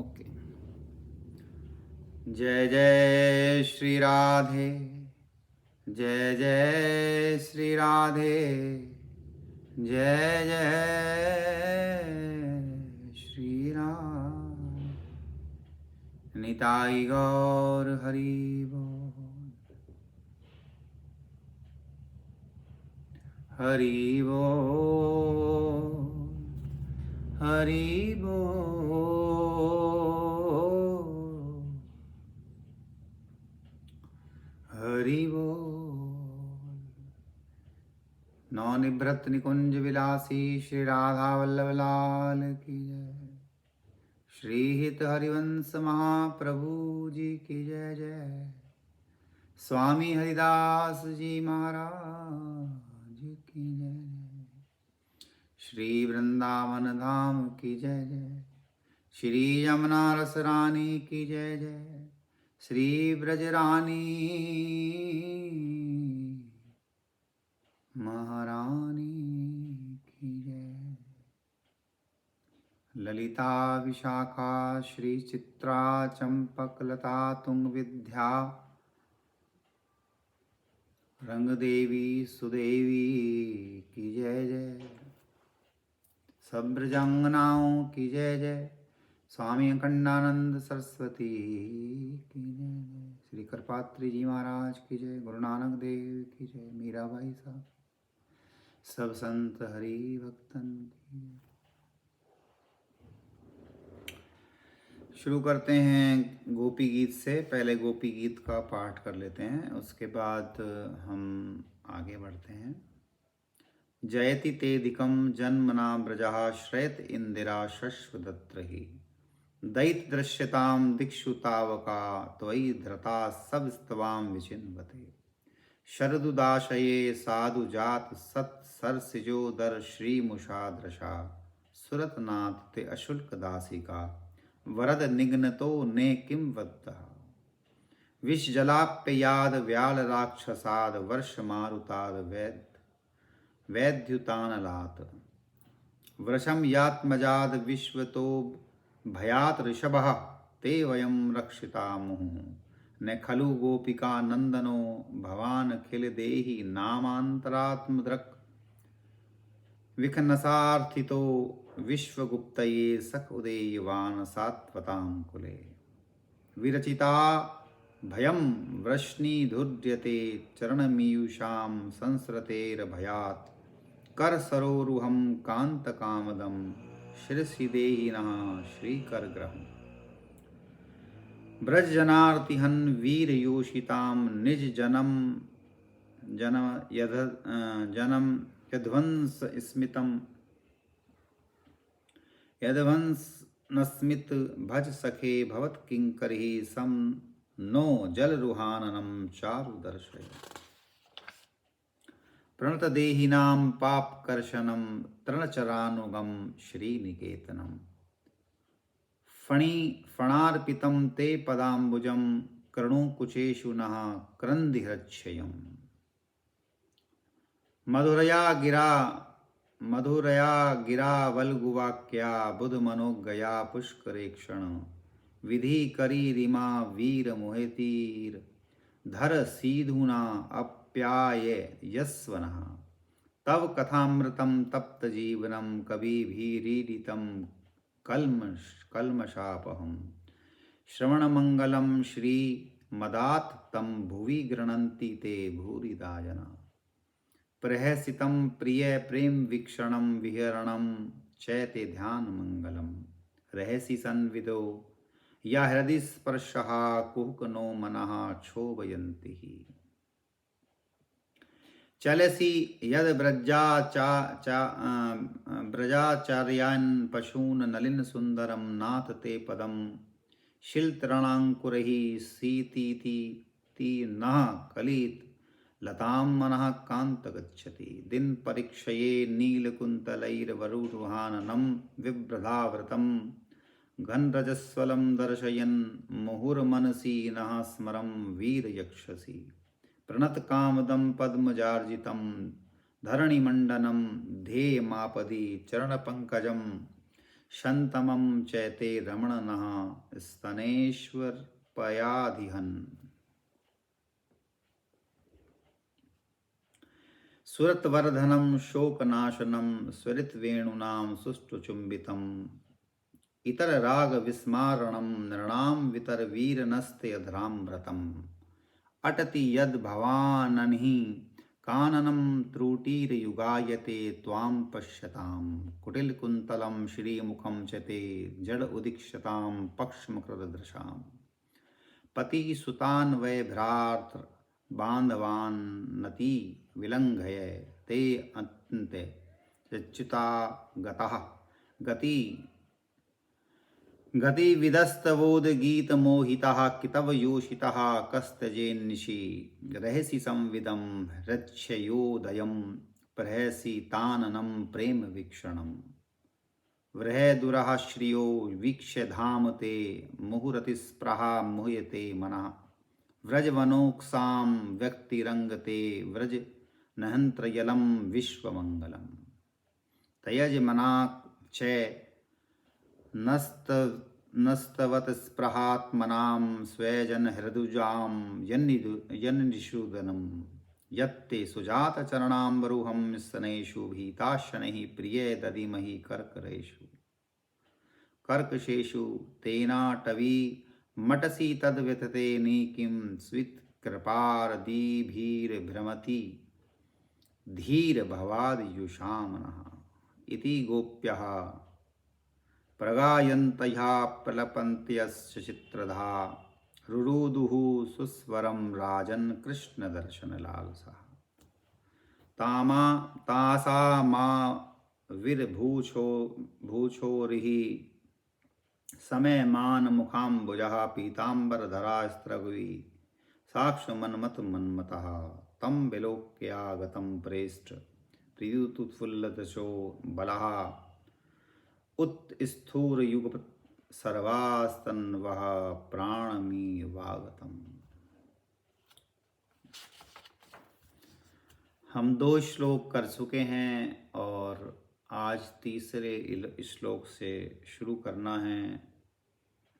Okay. जय जय श्री राधे, जय जय श्री राधे, जय जय श्री राम। निताई गौर हरि बोल, हरि बोल, हरि बोल, हरि बोल। नवनिवृत्त निकुंज विलासी श्री राधा वल्लभ लाल की जय। श्री हित हरिवंश महाप्रभु जी की जय जय। स्वामी हरिदास जी महाराज की जय जय। श्री वृंदावन धाम की जय जय। श्री यमुना रस रानी की जय जय। श्री ब्रजरानी महारानी की जय। ललिता विशाखा श्री चित्रा चंपक लता तुंग विद्या रंग देवी सुदेवी की जय जय। सब ब्रजांगनाओं की जय जय। स्वामी अखंडानंद सरस्वती की जय जय। श्री करपात्री जी महाराज की जय। गुरु नानक देव की जय। मीराबाई साहब, सब संत हरि भक्तन की जय। शुरू करते हैं गोपी गीत से। पहले गोपी गीत का पाठ कर लेते हैं, उसके बाद हम आगे बढ़ते हैं। जयति तेधिकं जन्मना व्रजः श्रयत इंदिरा शश्वदत्रहि। दैत दृश्यतां दिक्षु तावका त्वयि धृता सबस्तवां विचिन्वते। शरदुदाशये साधु जात सत सरसिजोदर श्रीमुषादृशा। सुरतनाथ ते अशुल्क दासिका वरद निघ्नतो ने किं वद्दः। विष जलाप्ययाद व्याल राक्षसाद वर्ष मारुताद वैद्युतानलात्। वृषम यात्मजाद विश्वतो भयात ऋषभः ते वयं रक्षितामुः। न खलु गोपिका नंदनो भवान खिल देहि नामांतरात्मदृक्। विखनसार्थितो विश्वगुप्तये सख उदेयवान सात्वतां कुले। विरचिता भयं वृष्णिधुर्यते चरणमीयुषां संसृतेर्भयात्। कर सरोरुहं कान्तकामदं शिरसि देहि नः श्रीकरग्रहम्। ब्रजजनार्तिहन् वीरयोषितां निज जनम यध्वंस स्मितं यध्वंसनस्मित भज सखे भवत्किंकरिः सं नो जलरुहाननं चारु दर्शय। प्रणतदेहिनां पापकर्षणं तृणचरानुगं श्रीनिकेतनम्। फणार्पितं ते पदाम्बुजं कर्णुकुचेषु नः क्रन्दिहृच्छयम्। मधुरया गिरा वल्गुवाक्या बुधमनोज्ञया पुष्करेक्षण। विधि करी रिमा वीर मोहितीर धर सीधुना अप्याय यस्वनः। तव कथामृतं तप्त जीवनं कविभिरीडितं कल्मषापहम्। श्रवणमंगलं श्रीमदात् तं भुवि गृह्णन्ति ते भूरिदा जना। प्रहसितं प्रिय प्रेम वीक्षणं विहरणं चैते ध्यानमंगलम्। रहसि संविदो या हृदि स्पर्शः कुहक नो मनः क्षोभयन्ति। चलसि यद ब्रजाचार्यान् पशून् नलिन सुंदरम नाथ ते पदम। शिलतरणांकुरहि सीतीति नः कलित लतां मनः कांत गच्छति। दिन परीक्षये नीलकुंतलैर्वरुरुहाननं विभ्रदावृतं। घनरजस्वलं दर्शयन् मुहुर्मनसि नः स्मरं वीरयक्षसि। प्रणतकामदं पद्मजार्जितं धरणिमण्डनं ध्येयमापदि चरणपङ्कजं। शन्तमं चैते रमणनः स्तनेश्वर पयाधिहन्। सुरतवर्धनं शोकनाशनं स्वरितवेणूनां सुष्ठुचुम्बितम् इतररागविस्मारणं नृणां वितरवीरनस्ते अधरामृतम् अटति यद्भवानन्हि काननं त्रुटिर्युगायते त्वां पश्यतां कुटिलकुन्तलं श्रीमुखं च ते जड उदीक्षतां पक्ष्मकृतदृशाम् पतिसुतान् वै भ्रातृ बान्धवान्नति विलङ्घय ते अन्ते यच्युता गतः गति गतिविदस्तवोदगीतमोहितः कितवयोषितः कस्तजेन्निशि रहसि संविदं हृच्छयोदयं प्रहसि ताननं प्रेमवीक्षणम् वृहदुरः श्रियो वीक्ष्य धाम ते मुहुरतिस्पृहा मुह्यते मनः व्रजवनोक्सां व्यक्तिरङ्गते व्रज नहन्त्रयलं विश्वमङ्गलम् तयजमना च नस्तवत स्पृहात्मनां स्वजनहृदुजां यन्निषूदनं यत्ते सुजातचरणाम्बरुहं स्तनेषु भीताशनैः प्रिये दधिमहि कर्कशेषु तेनाटवी मटसि तद्व्यथते किं स्वित्कृपारदीभिर्भ्रमति धीरभवादियुषामनः इति गोप्यः प्रगायन्तया प्रलपन्त्यस्य चित्रधा रुरुदुः सुस्वरं राजन् कृष्णदर्शनलालसः तासा मा विर्भूछोरिः समयमान मुखाम्बुजः पीताम्बरधरा स्त्रग्वी साक्षमन्मथमन्मथः तं विलोक्यागतं प्रेष्ठ प्रियुतुत्फुल्लदशो बलः उत्स्थूरयुगपत् सर्वास्तन्वः प्राणमीवागतम्। हम 2 श्लोक कर चुके हैं और आज तीसरे श्लोक से शुरू करना है।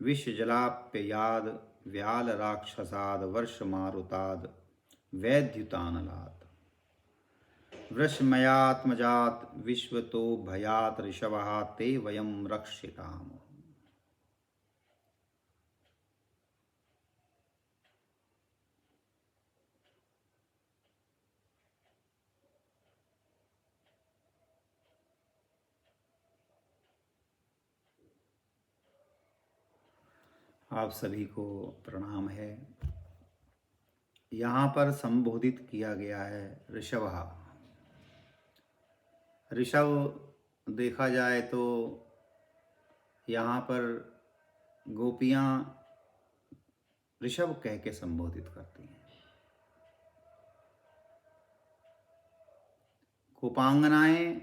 विष जलाप्ययाद व्याल राक्षसाद वर्ष मारुताद वैद्युतानलाद वृषमयात्मजात विश्वतो भयात ऋषभः ते वयं रक्षिताम। आप सभी को प्रणाम है। यहाँ पर संबोधित किया गया है ऋषभः। ऋषभ देखा जाए तो यहाँ पर गोपियाँ ऋषभ कह के संबोधित करती हैं। गोपांगनाएं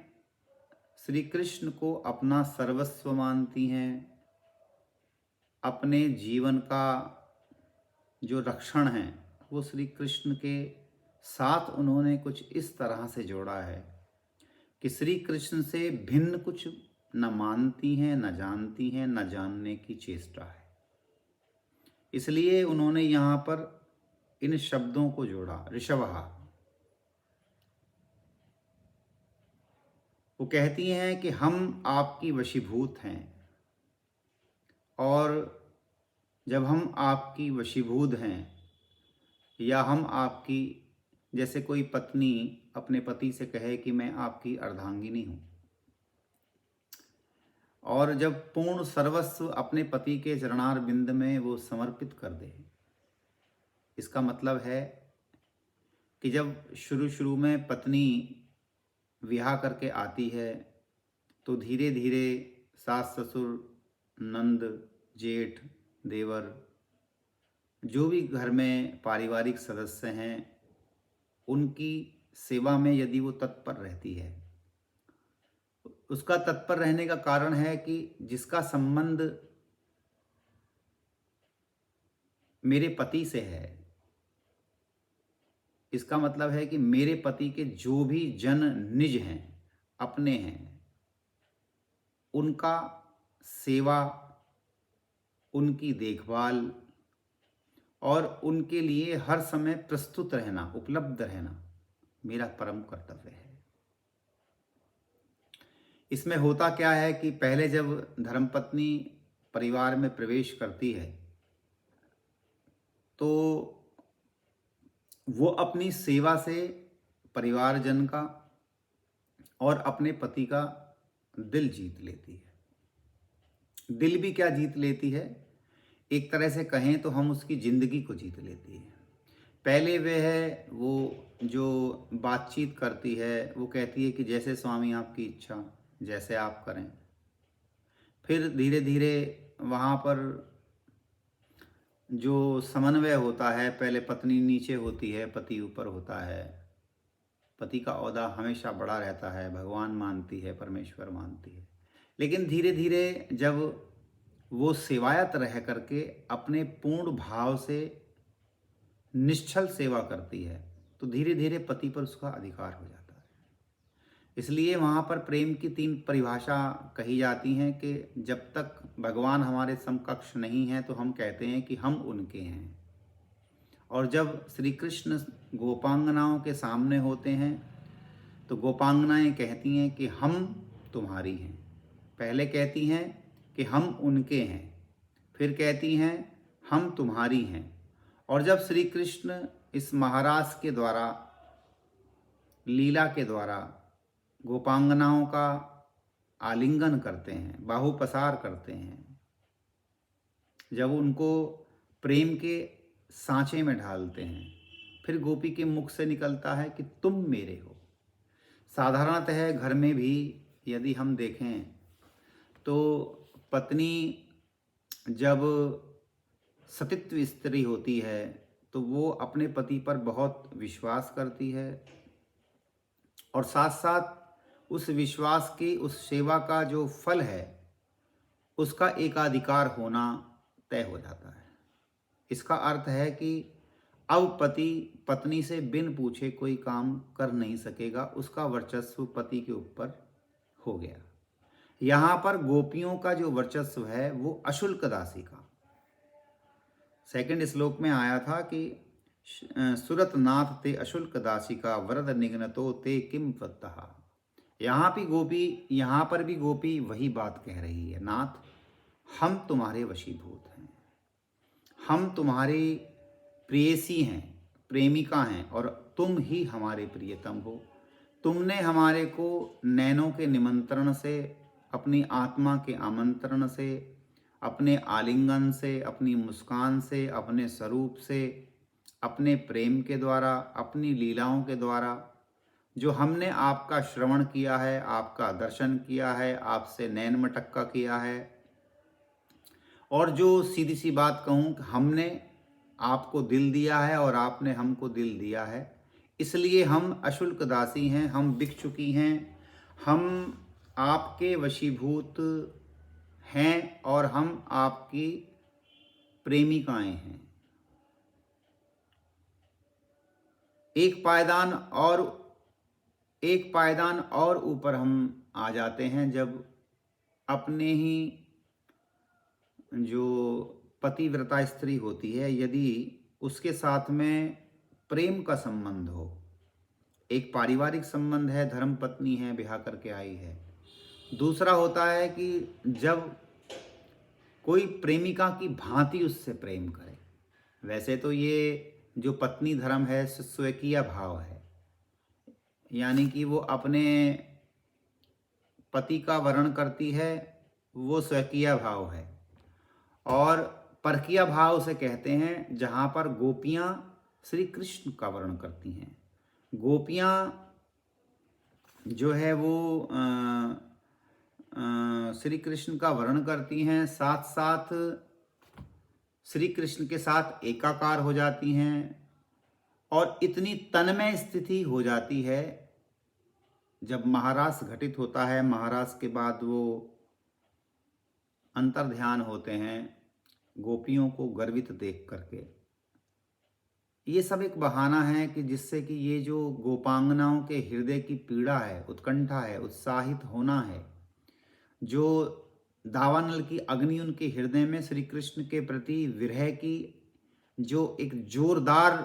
श्री कृष्ण को अपना सर्वस्व मानती हैं। अपने जीवन का जो रक्षण है वो श्री कृष्ण के साथ उन्होंने कुछ इस तरह से जोड़ा है कि श्री कृष्ण से भिन्न कुछ न मानती हैं, न जानती हैं, न जानने की चेष्टा है। इसलिए उन्होंने यहाँ पर इन शब्दों को जोड़ा। ऋषभः, वो कहती हैं कि हम आपकी वशीभूत हैं, और जब हम आपकी वशीभूत हैं या हम आपकी, जैसे कोई पत्नी अपने पति से कहे कि मैं आपकी अर्धांगिनी हूँ, और जब पूर्ण सर्वस्व अपने पति के चरणार बिंद में वो समर्पित कर दे, इसका मतलब है कि जब शुरू में पत्नी विवाह करके आती है तो धीरे धीरे सास ससुर, नंद, जेठ, देवर, जो भी घर में पारिवारिक सदस्य हैं, उनकी सेवा में यदि वो तत्पर रहती है, उसका तत्पर रहने का कारण है कि जिसका संबंध मेरे पति से है, इसका मतलब है कि मेरे पति के जो भी जन निज हैं, अपने हैं, उनका सेवा, उनकी देखभाल और उनके लिए हर समय प्रस्तुत रहना, उपलब्ध रहना मेरा परम कर्तव्य है। इसमें होता क्या है कि पहले जब धर्मपत्नी परिवार में प्रवेश करती है तो वो अपनी सेवा से परिवारजन का और अपने पति का दिल जीत लेती है। दिल भी क्या जीत लेती है, एक तरह से कहें तो हम उसकी ज़िंदगी को जीत लेती है। पहले वो जो बातचीत करती है, वो कहती है कि जैसे स्वामी आपकी इच्छा, जैसे आप करें। फिर धीरे धीरे वहाँ पर जो समन्वय होता है, पहले पत्नी नीचे होती है, पति ऊपर होता है। पति का ओहदा हमेशा बड़ा रहता है, भगवान मानती है, परमेश्वर मानती है। लेकिन धीरे धीरे जब वो सेवायत रह करके अपने पूर्ण भाव से निश्चल सेवा करती है तो धीरे धीरे पति पर उसका अधिकार हो जाता है। इसलिए वहाँ पर प्रेम की 3 परिभाषा कही जाती हैं कि जब तक भगवान हमारे समकक्ष नहीं हैं तो हम कहते हैं कि हम उनके हैं, और जब श्री कृष्ण गोपांगनाओं के सामने होते हैं तो गोपांगनाएं कहती हैं कि हम तुम्हारी हैं। पहले कहती हैं कि हम उनके हैं, फिर कहती हैं हम तुम्हारी हैं। और जब श्री कृष्ण इस महाराज के द्वारा, लीला के द्वारा गोपांगनाओं का आलिंगन करते हैं, बाहु पसार करते हैं, जब उनको प्रेम के सांचे में ढालते हैं, फिर गोपी के मुख से निकलता है कि तुम मेरे हो। साधारणतः घर में भी यदि हम देखें तो पत्नी जब सतित्व स्त्री होती है तो वो अपने पति पर बहुत विश्वास करती है, और साथ साथ उस विश्वास की, उस सेवा का जो फल है उसका एकाधिकार होना तय हो जाता है। इसका अर्थ है कि अब पति पत्नी से बिन पूछे कोई काम कर नहीं सकेगा, उसका वर्चस्व पति के ऊपर हो गया। यहाँ पर गोपियों का जो वर्चस्व है वो अशुल्क दासी का, 2 श्लोक में आया था कि सुरत नाथ ते अशुल्क दासी का वरद निघ्नतो ते किम वत्तः। यहाँ पर भी गोपी वही बात कह रही है, नाथ हम तुम्हारे वशीभूत हैं, हम तुम्हारी प्रेयसी हैं, प्रेमिका हैं, और तुम ही हमारे प्रियतम हो। तुमने हमारे को नैनों के निमंत्रण से, अपनी आत्मा के आमंत्रण से, अपने आलिंगन से, अपनी मुस्कान से, अपने स्वरूप से, अपने प्रेम के द्वारा, अपनी लीलाओं के द्वारा जो हमने आपका श्रवण किया है, आपका दर्शन किया है, आपसे नैन मटक्का किया है, और जो सीधी सी बात कहूँ कि हमने आपको दिल दिया है और आपने हमको दिल दिया है, इसलिए हम अशुल्क दासी हैं, हम बिक चुकी हैं, हम आपके वशीभूत हैं और हम आपकी प्रेमिकाएं हैं। एक पायदान और ऊपर हम आ जाते हैं जब अपने ही जो पतिव्रता स्त्री होती है, यदि उसके साथ में प्रेम का संबंध हो, एक पारिवारिक संबंध है, धर्म पत्नी है, ब्याह करके आई है। दूसरा होता है कि जब कोई प्रेमिका की भांति उससे प्रेम करे। वैसे तो ये जो पत्नी धर्म है स्वकीय भाव है, यानी कि वो अपने पति का वर्ण करती है, वो स्वकीय भाव है। और परकीय भाव उसे कहते हैं जहाँ पर गोपियाँ श्री कृष्ण का वर्ण करती हैं। गोपियाँ जो है वो श्री कृष्ण का वर्ण करती हैं, साथ साथ श्री कृष्ण के साथ एकाकार हो जाती हैं, और इतनी तन्मय स्थिति हो जाती है जब महारास घटित होता है। महारास के बाद वो अंतर्ध्यान होते हैं गोपियों को गर्वित देख करके। ये सब एक बहाना है कि जिससे कि ये जो गोपांगनाओं के हृदय की पीड़ा है, उत्कंठा है, उत्साहित होना है, जो दावानल की अग्नि उनके हृदय में श्री कृष्ण के प्रति विरह की जो एक जोरदार,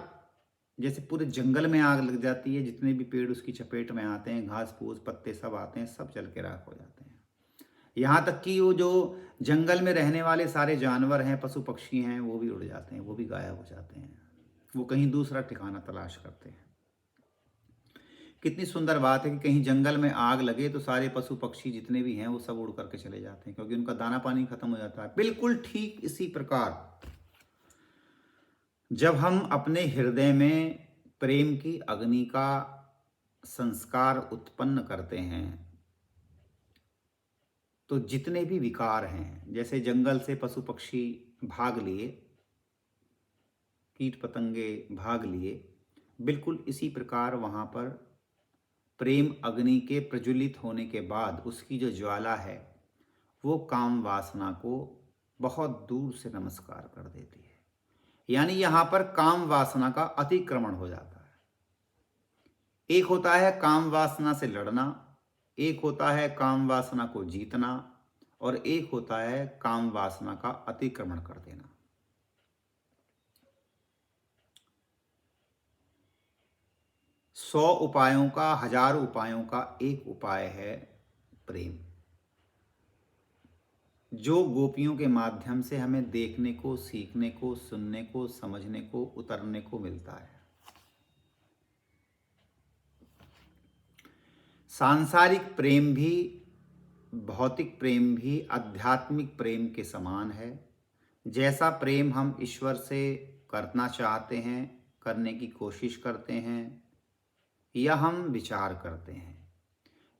जैसे पूरे जंगल में आग लग जाती है, जितने भी पेड़ उसकी चपेट में आते हैं, घास फूस पत्ते सब आते हैं, सब जल के राख हो जाते हैं। यहाँ तक कि वो जो जंगल में रहने वाले सारे जानवर हैं, पशु पक्षी हैं, वो भी उड़ जाते हैं, वो भी गायब हो जाते हैं, वो कहीं दूसरा ठिकाना तलाश करते हैं। कितनी सुंदर बात है कि कहीं जंगल में आग लगे तो सारे पशु पक्षी जितने भी हैं वो सब उड़ करके चले जाते हैं, क्योंकि उनका दाना पानी खत्म हो जाता है। बिल्कुल ठीक इसी प्रकार जब हम अपने हृदय में प्रेम की अग्नि का संस्कार उत्पन्न करते हैं तो जितने भी विकार हैं, जैसे जंगल से पशु पक्षी भाग लिए, कीट पतंगे भाग लिए, बिल्कुल इसी प्रकार वहाँ पर प्रेम अग्नि के प्रज्वलित होने के बाद उसकी जो ज्वाला है वो काम वासना को बहुत दूर से नमस्कार कर देती है। यानी यहाँ पर काम वासना का अतिक्रमण हो जाता है। एक होता है काम वासना से लड़ना, एक होता है काम वासना को जीतना, और एक होता है काम वासना का अतिक्रमण कर देना। सौ उपायों का, हजार उपायों का एक उपाय है प्रेम, जो गोपियों के माध्यम से हमें देखने को, सीखने को, सुनने को, समझने को, उतरने को मिलता है। सांसारिक प्रेम भी, भौतिक प्रेम भी आध्यात्मिक प्रेम के समान है। जैसा प्रेम हम ईश्वर से करना चाहते हैं, करने की कोशिश करते हैं या हम विचार करते हैं,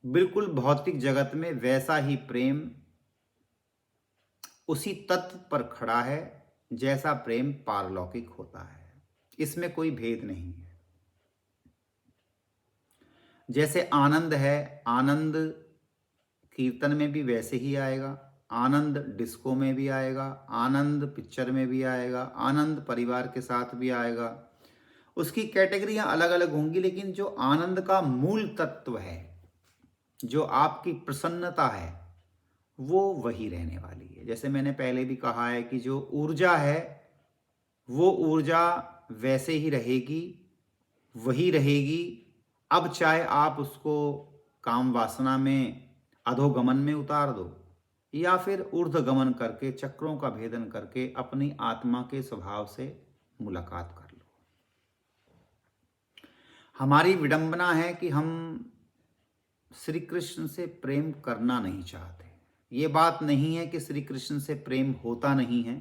बिल्कुल भौतिक जगत में वैसा ही प्रेम उसी तत्व पर खड़ा है जैसा प्रेम पारलौकिक होता है। इसमें कोई भेद नहीं है। जैसे आनंद है, आनंद कीर्तन में भी वैसे ही आएगा, आनंद डिस्को में भी आएगा, आनंद पिक्चर में भी आएगा, आनंद परिवार के साथ भी आएगा। उसकी कैटेगरियां अलग अलग होंगी, लेकिन जो आनंद का मूल तत्व है, जो आपकी प्रसन्नता है, वो वही रहने वाली है। जैसे मैंने पहले भी कहा है कि जो ऊर्जा है वो ऊर्जा वैसे ही रहेगी, वही रहेगी। अब चाहे आप उसको काम वासना में, अधोगमन में उतार दो, या फिर ऊर्ध्वगमन करके, चक्रों का भेदन करके अपनी आत्मा के स्वभाव से मुलाकात कर लो। हमारी विडंबना है कि हम श्री कृष्ण से प्रेम करना नहीं चाहते। ये बात नहीं है कि श्री कृष्ण से प्रेम होता नहीं है।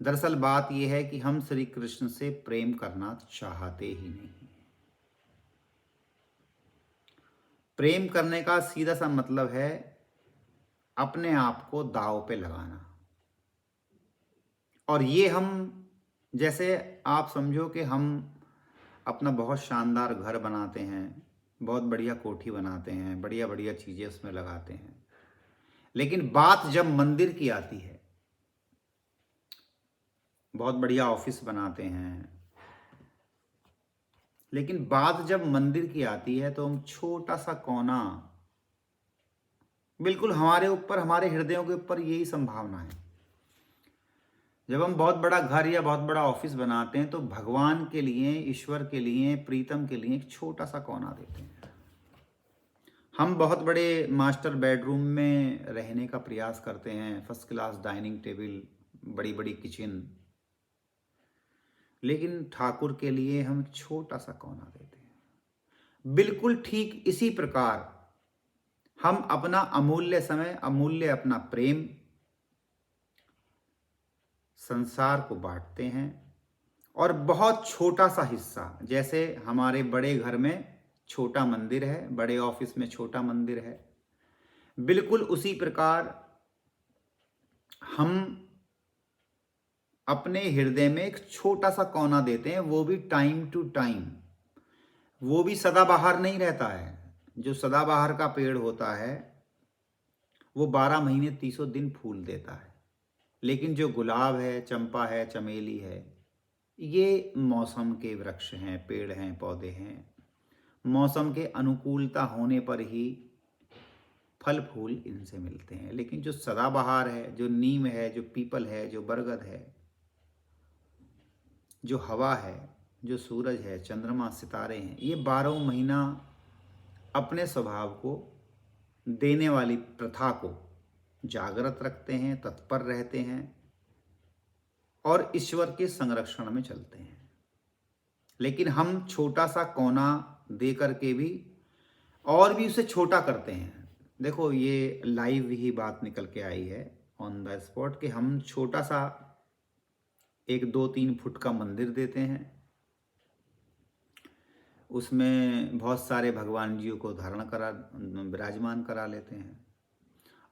दरअसल बात यह है कि हम श्री कृष्ण से प्रेम करना चाहते ही नहीं। प्रेम करने का सीधा सा मतलब है अपने आप को दांव पे लगाना। और ये हम, जैसे आप समझो कि हम अपना बहुत शानदार घर बनाते हैं, बहुत बढ़िया कोठी बनाते हैं, बढ़िया बढ़िया चीज़ें उसमें लगाते हैं, लेकिन बात जब मंदिर की आती है, बहुत बढ़िया ऑफिस बनाते हैं, लेकिन बात जब मंदिर की आती है तो हम छोटा सा कोना, बिल्कुल हमारे ऊपर, हमारे हृदयों के ऊपर यही संभावना है। जब हम बहुत बड़ा घर या बहुत बड़ा ऑफिस बनाते हैं तो भगवान के लिए, ईश्वर के लिए, प्रीतम के लिए एक छोटा सा कोना देते हैं। हम बहुत बड़े मास्टर बेडरूम में रहने का प्रयास करते हैं, फर्स्ट क्लास डाइनिंग टेबल, बड़ी बड़ी किचन, लेकिन ठाकुर के लिए हम छोटा सा कोना देते हैं। बिल्कुल ठीक इसी प्रकार हम अपना अमूल्य समय, अमूल्य अपना प्रेम संसार को बांटते हैं, और बहुत छोटा सा हिस्सा, जैसे हमारे बड़े घर में छोटा मंदिर है, बड़े ऑफिस में छोटा मंदिर है, बिल्कुल उसी प्रकार हम अपने हृदय में एक छोटा सा कोना देते हैं, वो भी टाइम टू टाइम। वो भी सदाबहार नहीं रहता है। जो सदाबहार का पेड़ होता है वो 12 महीने 30 दिन फूल देता है, लेकिन जो गुलाब है, चंपा है, चमेली है, ये मौसम के वृक्ष हैं, पेड़ हैं, पौधे हैं। मौसम के अनुकूलता होने पर ही फल फूल इनसे मिलते हैं। लेकिन जो सदाबहार है, जो नीम है, जो पीपल है, जो बरगद है, जो हवा है, जो सूरज है, चंद्रमा, सितारे हैं, ये 12 महीना अपने स्वभाव को देने वाली प्रथा को जागृत रखते हैं, तत्पर रहते हैं और ईश्वर के संरक्षण में चलते हैं। लेकिन हम छोटा सा कोना दे करके भी और भी उसे छोटा करते हैं। देखो, ये लाइव ही बात निकल के आई है ऑन द स्पॉट कि हम छोटा सा 1-2-3 फुट का मंदिर देते हैं, उसमें बहुत सारे भगवान जी को विराजमान करा लेते हैं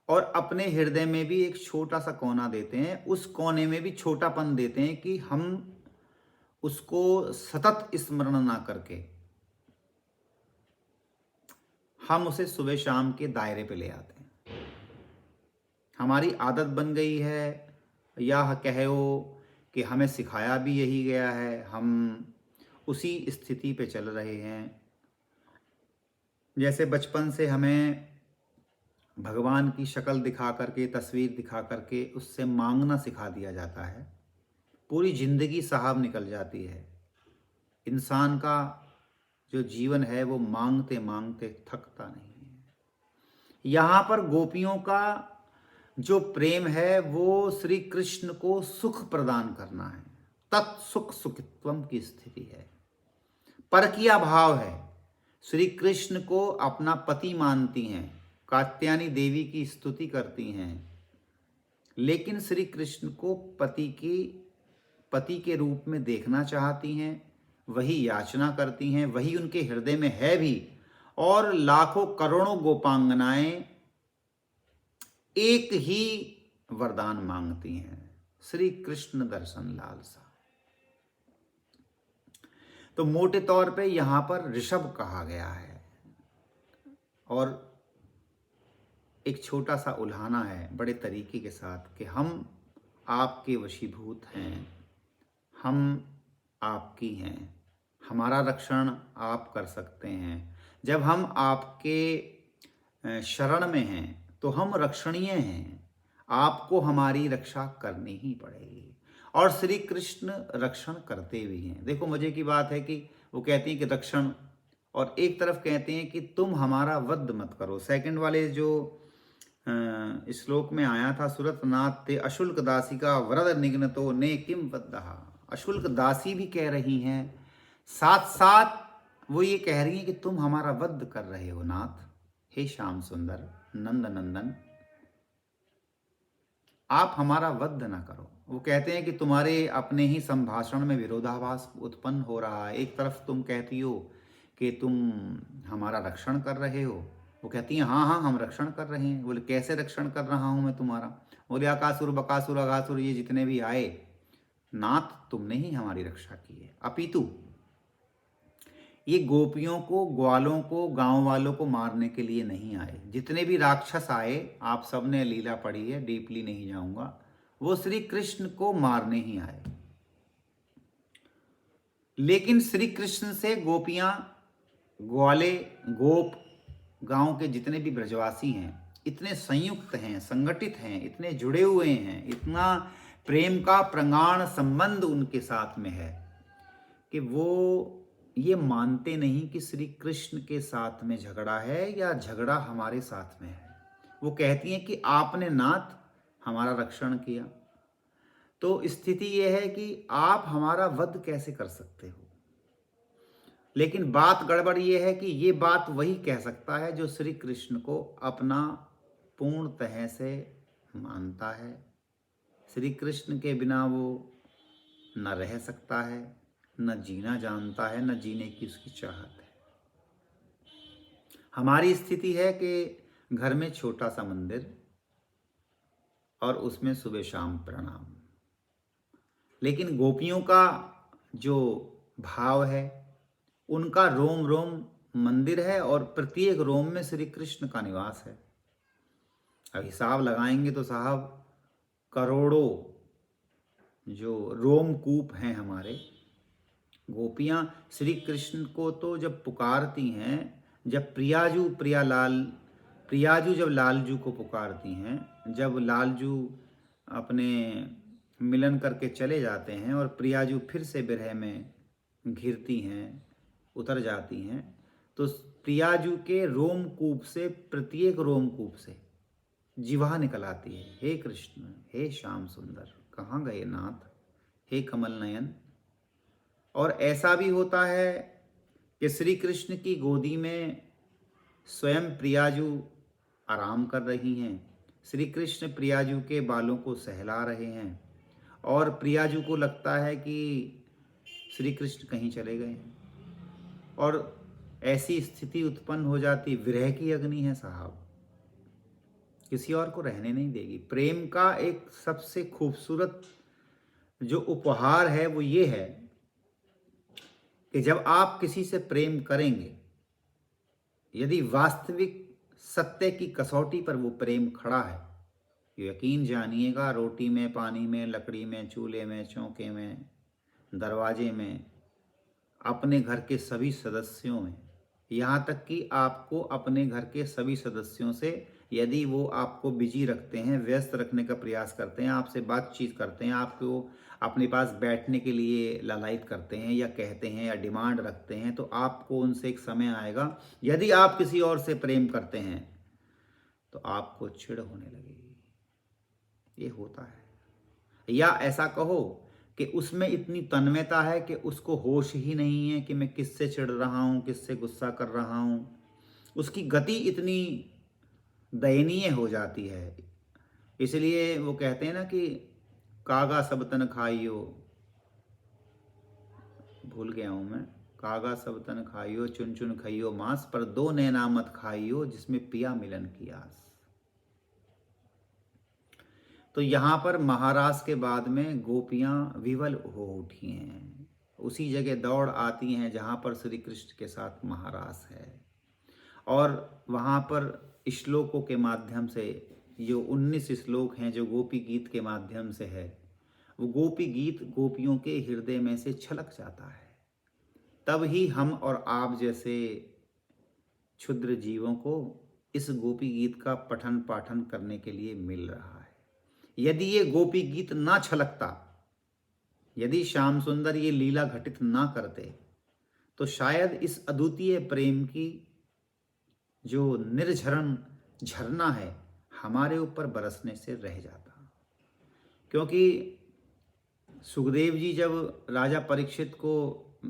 और अपने हृदय में भी एक छोटा सा कोना देते हैं। उस कोने में भी छोटापन देते हैं कि हम उसको सतत स्मरण ना करके हम उसे सुबह शाम के दायरे पे ले आते हैं। हमारी आदत बन गई है, या कहो कि हमें सिखाया भी यही गया है, हम उसी स्थिति पे चल रहे हैं। जैसे बचपन से हमें भगवान की शक्ल दिखा करके, तस्वीर दिखा करके उससे मांगना सिखा दिया जाता है, पूरी जिंदगी साहब निकल जाती है। इंसान का जो जीवन है वो मांगते मांगते थकता नहीं है। यहाँ पर गोपियों का जो प्रेम है वो श्री कृष्ण को सुख प्रदान करना है, तत्सुख सुखित्वम की स्थिति है, परकीय भाव है। श्री कृष्ण को अपना पति मानती हैं, कात्यायनी देवी की स्तुति करती हैं, लेकिन श्री कृष्ण को पति के रूप में देखना चाहती हैं, वही याचना करती हैं, वही उनके हृदय में है भी। और लाखों करोड़ों गोपांगनाएं एक ही वरदान मांगती हैं, श्री कृष्ण दर्शन लालसा। तो मोटे तौर पे यहां पर ऋषभ कहा गया है और एक छोटा सा उल्हाना है बड़े तरीके के साथ कि हम आपके वशीभूत हैं, हम आपकी हैं, हमारा रक्षण आप कर सकते हैं। जब हम आपके शरण में हैं तो हम रक्षणीय हैं, आपको हमारी रक्षा करनी ही पड़ेगी। और श्री कृष्ण रक्षण करते भी हैं। देखो, मजे की बात है कि वो कहती हैं कि रक्षण, और एक तरफ कहते हैं कि तुम हमारा वध मत करो। सेकंड वाले जो श्लोक में आया था, सुरत नाथ ते अशुल्क दासी का वरद निघ्नतो ने किम वद्दहा। अशुल्क दासी भी कह रही हैं, साथ साथ वो ये कह रही हैं कि तुम हमारा वध कर रहे हो नाथ, हे श्याम सुंदर नंद नंदन, आप हमारा वध ना करो। वो कहते हैं कि तुम्हारे अपने ही संभाषण में विरोधाभास उत्पन्न हो रहा है। एक तरफ तुम कहती हो कि तुम हमारा रक्षण कर रहे हो, वो कहती हैं हाँ हाँ हम रक्षण कर रहे हैं। बोले कैसे रक्षण कर रहा हूं मैं तुम्हारा? बोले अकासुर बकासुर अघासुर ये जितने भी आए नाथ, तुमने ही हमारी रक्षा की है। अपितु ये गोपियों को, ग्वालों को, गांव वालों को मारने के लिए नहीं आए। जितने भी राक्षस आए, आप सबने लीला पढ़ी है, डीपली नहीं जाऊंगा, वो श्री कृष्ण को मारने ही आए। लेकिन श्री कृष्ण से गोपियां, ग्वाले, गोप, गांव के जितने भी ब्रजवासी हैं, इतने संयुक्त हैं, संगठित हैं, इतने जुड़े हुए हैं, इतना प्रेम का प्रगाढ़ संबंध उनके साथ में है कि वो ये मानते नहीं कि श्री कृष्ण के साथ में झगड़ा है या झगड़ा हमारे साथ में है। वो कहती हैं कि आपने नाथ हमारा रक्षण किया, तो स्थिति यह है कि आप हमारा वध कैसे कर सकते हो। लेकिन बात गड़बड़ यह है कि ये बात वही कह सकता है जो श्री कृष्ण को अपना पूर्णतः से मानता है। श्री कृष्ण के बिना वो न रह सकता है, न जीना जानता है, न जीने की उसकी चाहत है। हमारी स्थिति है कि घर में छोटा सा मंदिर और उसमें सुबह शाम प्रणाम। लेकिन गोपियों का जो भाव है, उनका रोम रोम मंदिर है और प्रत्येक रोम में श्री कृष्ण का निवास है। अब हिसाब लगाएंगे तो साहब करोड़ों जो रोमकूप हैं हमारे। गोपियां श्री कृष्ण को तो जब पुकारती हैं, जब प्रियाजू प्रियालाल प्रियाजू जब लालजू को पुकारती हैं, जब लालजू अपने मिलन करके चले जाते हैं और प्रियाजू फिर से विरह में घिरती हैं, उतर जाती हैं, तो प्रियाजू के रोमकूप से, प्रत्येक रोमकूप से जिह्वा निकल आती है, हे कृष्ण, हे श्याम सुंदर, कहाँ गए नाथ, हे कमल नयन। और ऐसा भी होता है कि श्री कृष्ण की गोदी में स्वयं प्रियाजू आराम कर रही हैं, श्री कृष्ण प्रियाजू के बालों को सहला रहे हैं और प्रियाजू को लगता है कि श्री कृष्ण कहीं चले गए हैं। और ऐसी स्थिति उत्पन्न हो जाती, विरह की अग्नि है साहब, किसी और को रहने नहीं देगी। प्रेम का एक सबसे खूबसूरत जो उपहार है वो ये है कि जब आप किसी से प्रेम करेंगे, यदि वास्तविक सत्य की कसौटी पर वो प्रेम खड़ा है, यकीन जानिएगा, रोटी में, पानी में, लकड़ी में, चूल्हे में, चौके में, दरवाजे में, अपने घर के सभी सदस्यों में, यहाँ तक कि आपको अपने घर के सभी सदस्यों से, यदि वो आपको बिजी रखते हैं, व्यस्त रखने का प्रयास करते हैं, आपसे बातचीत करते हैं, आपको अपने पास बैठने के लिए लालायित करते हैं या कहते हैं या डिमांड रखते हैं, तो आपको उनसे एक समय आएगा, यदि आप किसी और से प्रेम करते हैं तो आपको चिढ़ होने लगेगी। ये होता है। या ऐसा कहो कि उसमें इतनी तन्मयता है कि उसको होश ही नहीं है कि मैं किससे चिढ़ रहा हूँ, किससे गुस्सा कर रहा हूँ। उसकी गति इतनी दयनीय हो जाती है। इसलिए वो कहते हैं ना कि कागा सब तन खाइयो, भूल गया हूँ मैं, कागा सब तन खाइयो, चुन चुन खाइयो मांस, पर दो नैना मत खाइयो जिसमें पिया मिलन की आस। तो यहाँ पर महाराज के बाद में गोपियाँ विवल हो उठी हैं, उसी जगह दौड़ आती हैं जहाँ पर श्री कृष्ण के साथ महाराज है। और वहाँ पर श्लोकों के माध्यम से, जो 19 श्लोक हैं जो गोपी गीत के माध्यम से है, वो गोपी गीत गोपियों के हृदय में से छलक जाता है। तब ही हम और आप जैसे क्षुद्र जीवों को इस गोपी गीत का पठन पाठन करने के लिए मिल रहा है। यदि ये गोपी गीत ना छलकता, यदि श्याम सुंदर ये लीला घटित ना करते, तो शायद इस अद्वितीय प्रेम की जो निर्झरण झरना है हमारे ऊपर बरसने से रह जाता। क्योंकि सुखदेव जी जब राजा परीक्षित को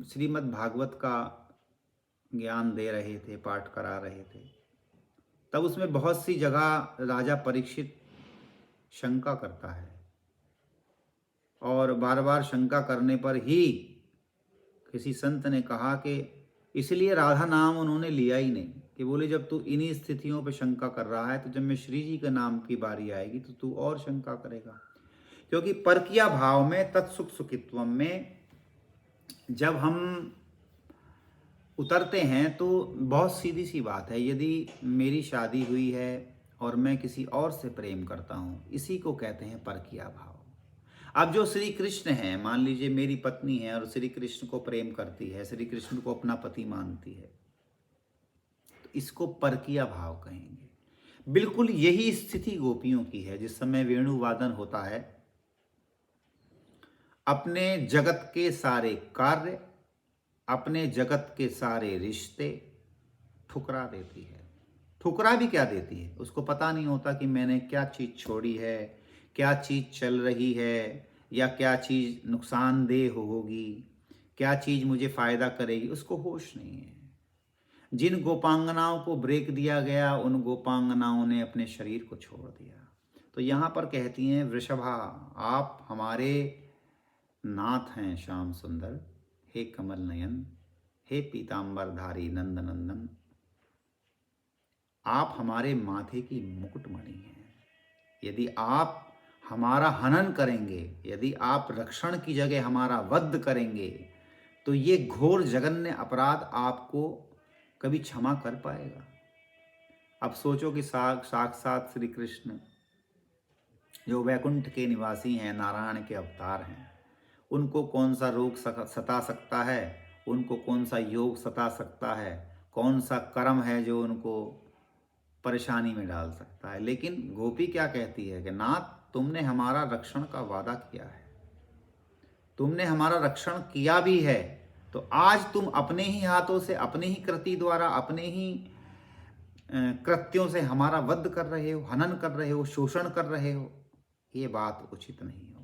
श्रीमद् भागवत का ज्ञान दे रहे थे, पाठ करा रहे थे, तब उसमें बहुत सी जगह राजा परीक्षित शंका करता है और बार बार शंका करने पर ही किसी संत ने कहा कि इसलिए राधा नाम उन्होंने लिया ही नहीं, कि बोले जब तू इन्हीं स्थितियों पे शंका कर रहा है तो जब मैं श्री जी के नाम की बारी आएगी तो तू और शंका करेगा। क्योंकि परकिया भाव में, तत्सुख सुखित्वम में जब हम उतरते हैं तो बहुत सीधी सी बात है, यदि मेरी शादी हुई है और मैं किसी और से प्रेम करता हूँ, इसी को कहते हैं परकिया भाव। अब जो श्री कृष्ण हैं, मान लीजिए मेरी पत्नी है और श्री कृष्ण को प्रेम करती है, श्री कृष्ण को अपना पति मानती है, तो इसको परकिया भाव कहेंगे। बिल्कुल यही स्थिति गोपियों की है। जिस समय वेणु वादन होता है, अपने जगत के सारे कार्य, अपने जगत के सारे रिश्ते ठुकरा देती है। ठुकरा भी क्या देती है, उसको पता नहीं होता कि मैंने क्या चीज़ छोड़ी है, क्या चीज़ चल रही है, या क्या चीज़ नुकसानदेह होगी, क्या चीज़ मुझे फ़ायदा करेगी, उसको होश नहीं है। जिन गोपांगनाओं को ब्रेक दिया गया, उन गोपांगनाओं ने अपने शरीर को छोड़ दिया। तो यहाँ पर कहती हैं, वृषभा आप हमारे नाथ हैं श्याम सुंदर, हे कमल नयन, हे पीतांबरधारी नंद नंदन, आप हमारे माथे की मुकुटमणि हैं। यदि आप हमारा हनन करेंगे, यदि आप रक्षण की जगह हमारा वध करेंगे, तो ये घोर जघन्य अपराध आपको कभी क्षमा कर पाएगा। अब सोचो कि साक्षात श्री कृष्ण जो वैकुंठ के निवासी हैं, नारायण के अवतार हैं, उनको कौन सा रोग सता सकता है, उनको कौन सा योग सता सकता है, कौन सा कर्म है जो उनको परेशानी में डाल सकता है। लेकिन गोपी क्या कहती है कि नाथ, तुमने हमारा रक्षण का वादा किया है, तुमने हमारा रक्षण किया भी है, तो आज तुम अपने ही हाथों से, अपने ही कृति द्वारा, अपने ही कृत्यों से हमारा वध कर रहे हो, हनन कर रहे हो, शोषण कर रहे हो। ये बात उचित नहीं होगी।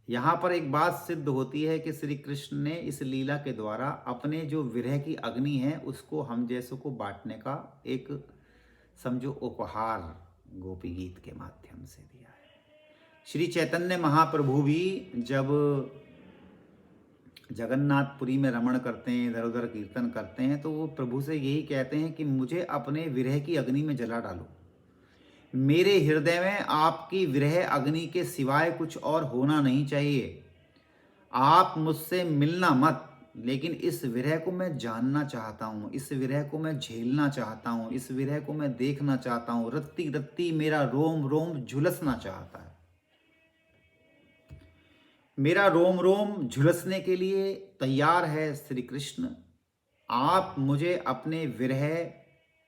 यहाँ पर एक बात सिद्ध होती है कि श्री कृष्ण ने इस लीला के द्वारा अपने जो विरह की अग्नि है उसको हम जैसों को बांटने का एक समझो उपहार गोपी गीत के माध्यम से दिया है। श्री चैतन्य महाप्रभु भी जब जगन्नाथपुरी में रमण करते हैं, इधर उधर कीर्तन करते हैं, तो वो प्रभु से यही कहते हैं कि मुझे अपने विरह की अग्नि में जला डालो, मेरे हृदय में आपकी विरह अग्नि के सिवाय कुछ और होना नहीं चाहिए। आप मुझसे मिलना मत, लेकिन इस विरह को मैं जानना चाहता हूँ, इस विरह को मैं झेलना चाहता हूँ, इस विरह को मैं देखना चाहता हूँ। रत्ती रत्ती मेरा रोम रोम झुलसना चाहता है। मेरा रोम रोम झुलसने के लिए तैयार है श्री कृष्ण। आप मुझे अपने विरह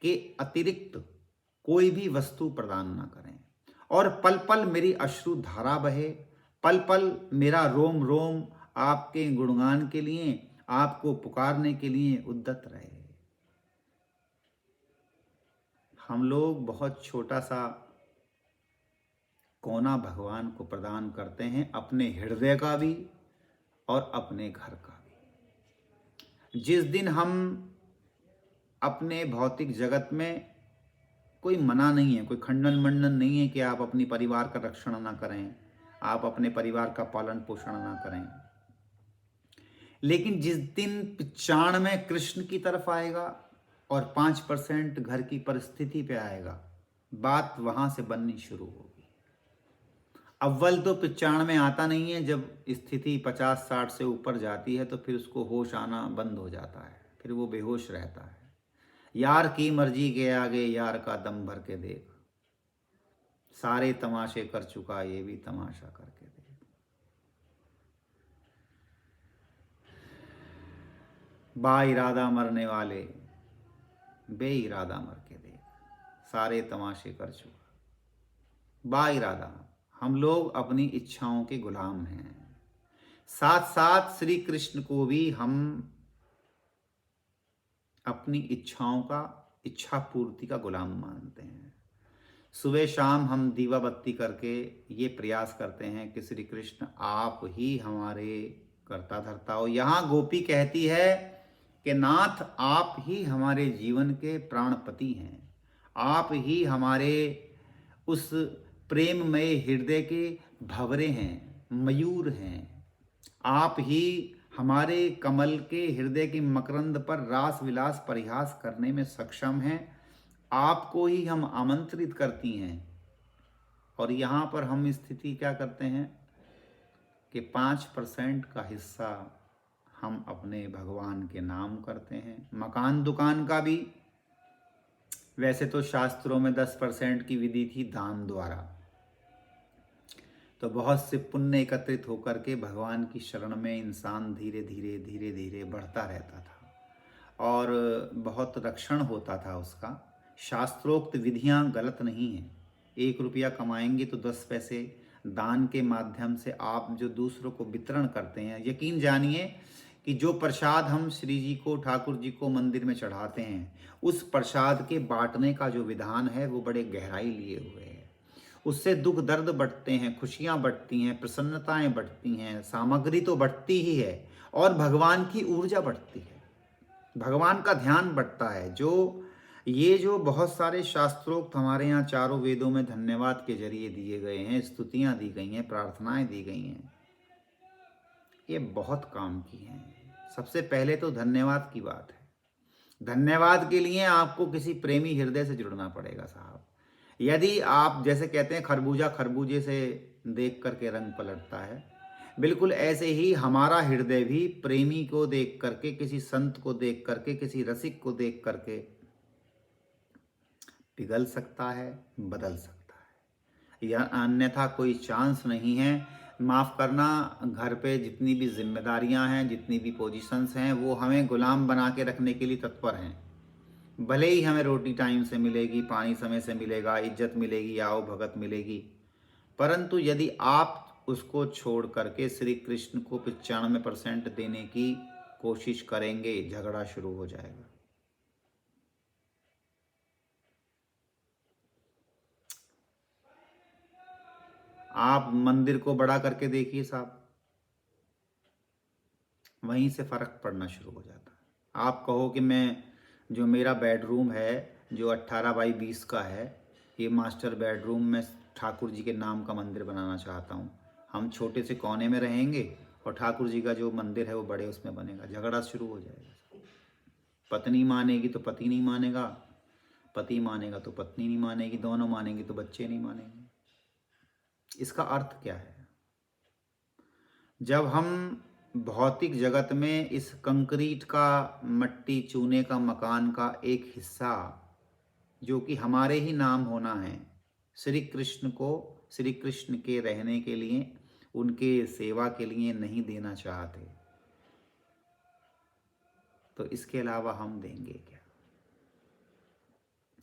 के अतिरिक्त कोई भी वस्तु प्रदान ना करें, और पल पल मेरी अश्रु धारा बहे, पल पल मेरा रोम रोम आपके गुणगान के लिए, आपको पुकारने के लिए उद्यत रहे। हम लोग बहुत छोटा सा कोना भगवान को प्रदान करते हैं, अपने हृदय का भी और अपने घर का भी। जिस दिन हम अपने भौतिक जगत में, कोई मना नहीं है, कोई खंडन मंडन नहीं है कि आप अपनी परिवार का रक्षण ना करें, आप अपने परिवार का पालन पोषण ना करें, लेकिन जिस दिन 95 कृष्ण की तरफ आएगा और 5% घर की परिस्थिति पे आएगा, बात वहां से बननी शुरू होगी। अव्वल तो 95 आता नहीं है, जब स्थिति 50-60 से ऊपर जाती है तो फिर उसको होश आना बंद हो जाता है, फिर वो बेहोश रहता है। यार की मर्जी के आगे यार का दम भर के देख, सारे तमाशे कर चुका ये भी तमाशा करके देख। बा इरादा मरने वाले बे इरादा मर के देख, सारे तमाशे कर चुका। बा इरादा, हम लोग अपनी इच्छाओं के गुलाम हैं। साथ साथ श्री कृष्ण को भी हम अपनी इच्छाओं का, इच्छा पूर्ति का गुलाम मानते हैं। सुबह शाम हम दीवा बत्ती करके ये प्रयास करते हैं कि श्री कृष्ण आप ही हमारे कर्ता धर्ता हो। यहाँ गोपी कहती है कि नाथ, आप ही हमारे जीवन के प्राणपति हैं, आप ही हमारे उस प्रेममय हृदय के भंवरे हैं, मयूर हैं। आप ही हमारे कमल के हृदय की मकरंद पर रास विलास परिहास करने में सक्षम हैं। आपको ही हम आमंत्रित करती हैं। और यहाँ पर हम स्थिति क्या करते हैं कि 5% का हिस्सा हम अपने भगवान के नाम करते हैं। मकान दुकान का भी वैसे तो शास्त्रों में 10% की विधि थी दान द्वारा, तो बहुत से पुण्य एकत्रित होकर के भगवान की शरण में इंसान धीरे धीरे धीरे धीरे बढ़ता रहता था और बहुत रक्षण होता था उसका। शास्त्रोक्त विधियां गलत नहीं हैं। 1 रुपया कमाएंगे तो 10 पैसे दान के माध्यम से आप जो दूसरों को वितरण करते हैं, यकीन जानिए कि जो प्रसाद हम श्री जी को, ठाकुर जी को मंदिर में चढ़ाते हैं, उस प्रसाद के बांटने का जो विधान है वो बड़े गहराई लिए हुए है। उससे दुख दर्द बढ़ते हैं, खुशियां बढ़ती हैं, प्रसन्नताएं बढ़ती हैं, सामग्री तो बढ़ती ही है और भगवान की ऊर्जा बढ़ती है, भगवान का ध्यान बढ़ता है। जो बहुत सारे शास्त्रोक्त हमारे यहाँ चारों वेदों में धन्यवाद के जरिए दिए गए हैं, स्तुतियां दी गई हैं, प्रार्थनाएं दी गई हैं, ये बहुत काम की हैं। सबसे पहले तो धन्यवाद की बात है। धन्यवाद के लिए आपको किसी प्रेमी हृदय से जुड़ना पड़ेगा साहब। यदि आप जैसे कहते हैं खरबूजा खरबूजे से देख करके रंग पलटता है, बिल्कुल ऐसे ही हमारा हृदय भी प्रेमी को देख करके, किसी संत को देख करके, किसी रसिक को देख करके पिघल सकता है, बदल सकता है, या अन्यथा कोई चांस नहीं है। माफ़ करना, घर पे जितनी भी जिम्मेदारियां हैं, जितनी भी पोजीशंस हैं, वो हमें गुलाम बना के रखने के लिए तत्पर हैं। भले ही हमें रोटी टाइम से मिलेगी, पानी समय से मिलेगा, इज्जत मिलेगी, आओ भगत मिलेगी, परंतु यदि आप उसको छोड़ करके श्री कृष्ण को 95% देने की कोशिश करेंगे, झगड़ा शुरू हो जाएगा। आप मंदिर को बड़ा करके देखिए साहब, वहीं से फर्क पड़ना शुरू हो जाता है। आप कहो कि मैं जो मेरा बेडरूम है जो 18x20 का है, ये मास्टर बेडरूम में ठाकुर जी के नाम का मंदिर बनाना चाहता हूँ। हम छोटे से कोने में रहेंगे और ठाकुर जी का जो मंदिर है वो बड़े उसमें बनेगा, झगड़ा शुरू हो जाएगा। पत्नी मानेगी तो पति नहीं मानेगा, पति मानेगा तो पत्नी नहीं मानेगी, दोनों मानेंगे तो बच्चे नहीं मानेंगे। इसका अर्थ क्या है? जब हम भौतिक जगत में इस कंक्रीट का, मट्टी चूने का मकान का एक हिस्सा जो कि हमारे ही नाम होना है, श्री कृष्ण को, श्री कृष्ण के रहने के लिए, उनके सेवा के लिए नहीं देना चाहते, तो इसके अलावा हम देंगे क्या?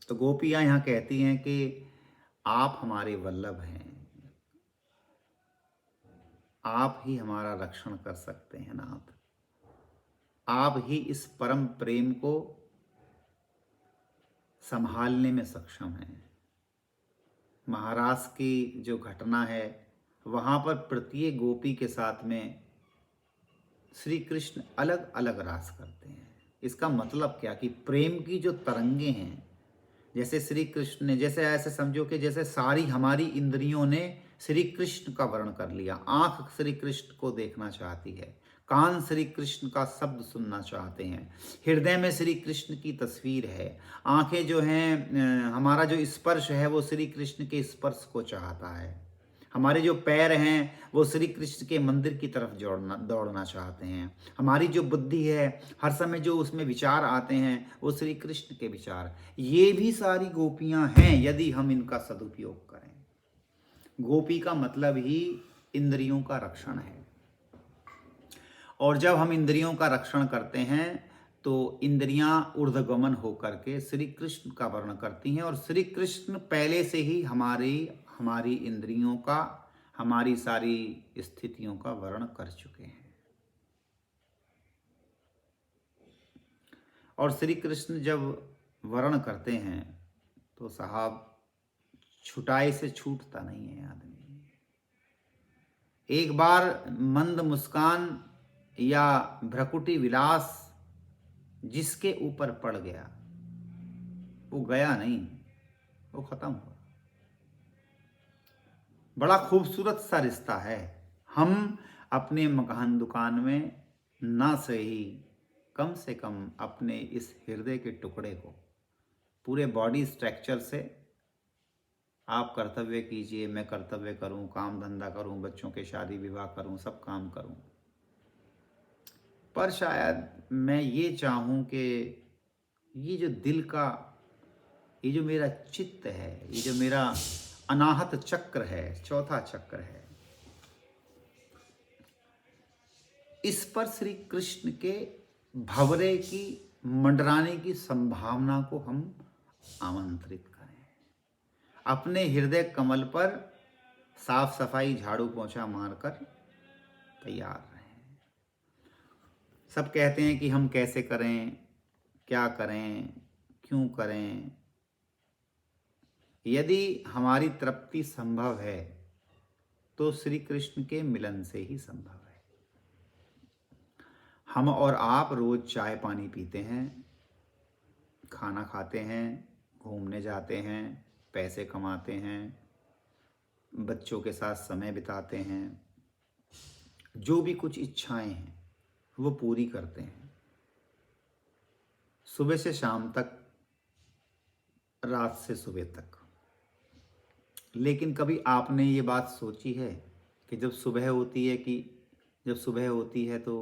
तो गोपियां यहाँ कहती हैं कि आप हमारे वल्लभ हैं, आप ही हमारा रक्षण कर सकते हैं नाथ, आप ही इस परम प्रेम को संभालने में सक्षम हैं। महाराज की जो घटना है वहाँ पर प्रत्येक गोपी के साथ में श्री कृष्ण अलग अलग रास करते हैं। इसका मतलब क्या कि प्रेम की जो तरंगे हैं, जैसे श्री कृष्ण ने, जैसे ऐसे समझो कि जैसे सारी हमारी इंद्रियों ने श्री कृष्ण का वर्ण कर लिया। आंख श्री कृष्ण को देखना चाहती है, कान श्री कृष्ण का शब्द सुनना चाहते हैं, हृदय में श्री कृष्ण की तस्वीर है, आंखें जो हैं, हमारा जो स्पर्श है वो श्री कृष्ण के स्पर्श को चाहता है, हमारे जो पैर हैं वो श्री कृष्ण के मंदिर की तरफ दौड़ना चाहते हैं, हमारी जो बुद्धि है हर समय जो उसमें विचार आते हैं वो श्री कृष्ण के विचार। ये भी सारी गोपियां हैं यदि हम इनका सदुपयोग करें। गोपी का मतलब ही इंद्रियों का रक्षण है, और जब हम इंद्रियों का रक्षण करते हैं तो इंद्रियां ऊर्ध्वगमन होकर के श्री कृष्ण का वर्ण करती हैं, और श्री कृष्ण पहले से ही हमारी इंद्रियों का, हमारी सारी स्थितियों का वर्ण कर चुके हैं। और श्री कृष्ण जब वर्ण करते हैं तो साहब छुटाई से छूटता नहीं है आदमी। एक बार मंद मुस्कान या भ्रकुटी विलास जिसके ऊपर पड़ गया वो गया नहीं, वो खत्म हुआ। बड़ा खूबसूरत सा रिश्ता है। हम अपने मकान दुकान में ना सही, कम से कम अपने इस हृदय के टुकड़े को पूरे बॉडी स्ट्रक्चर से आप कर्तव्य कीजिए, मैं कर्तव्य करूं, काम धंधा करूं, बच्चों के शादी विवाह करूं, सब काम करूं, पर शायद मैं ये चाहूं कि ये जो दिल का, ये जो मेरा चित्त है, ये जो मेरा अनाहत चक्र है, चौथा चक्र है, इस पर श्री कृष्ण के भंवरे की मंडराने की संभावना को हम आमंत्रित करें। अपने हृदय कमल पर साफ सफाई झाड़ू पोंछा मारकर तैयार रहें। सब कहते हैं कि हम कैसे करें, क्या करें, क्यों करें। यदि हमारी तृप्ति संभव है तो श्री कृष्ण के मिलन से ही संभव है। हम और आप रोज चाय पानी पीते हैं, खाना खाते हैं, घूमने जाते हैं, पैसे कमाते हैं, बच्चों के साथ समय बिताते हैं, जो भी कुछ इच्छाएं हैं वो पूरी करते हैं, सुबह से शाम तक, रात से सुबह तक। लेकिन कभी आपने ये बात सोची है कि जब सुबह होती है तो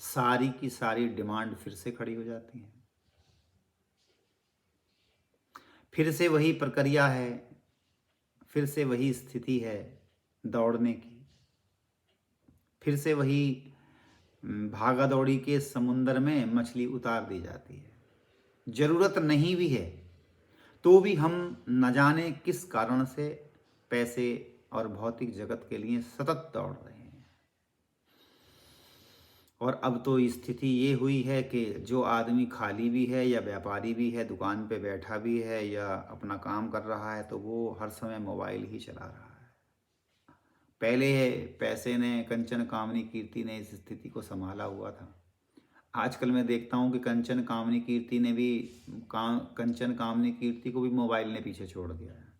सारी की सारी डिमांड फिर से खड़ी हो जाती है, फिर से वही प्रक्रिया है, फिर से वही स्थिति है दौड़ने की, फिर से वही भागा दौड़ी के समुंदर में मछली उतार दी जाती है। जरूरत नहीं भी है तो भी हम न जाने किस कारण से पैसे और भौतिक जगत के लिए सतत दौड़ रहे हैं। और अब तो स्थिति ये हुई है कि जो आदमी खाली भी है या व्यापारी भी है, दुकान पे बैठा भी है या अपना काम कर रहा है, तो वो हर समय मोबाइल ही चला रहा है। पहले पैसे ने, कंचन कामनी कीर्ति ने इस स्थिति को संभाला हुआ था। आजकल मैं देखता हूँ कि कंचन कामनी कीर्ति को भी मोबाइल ने पीछे छोड़ दिया है।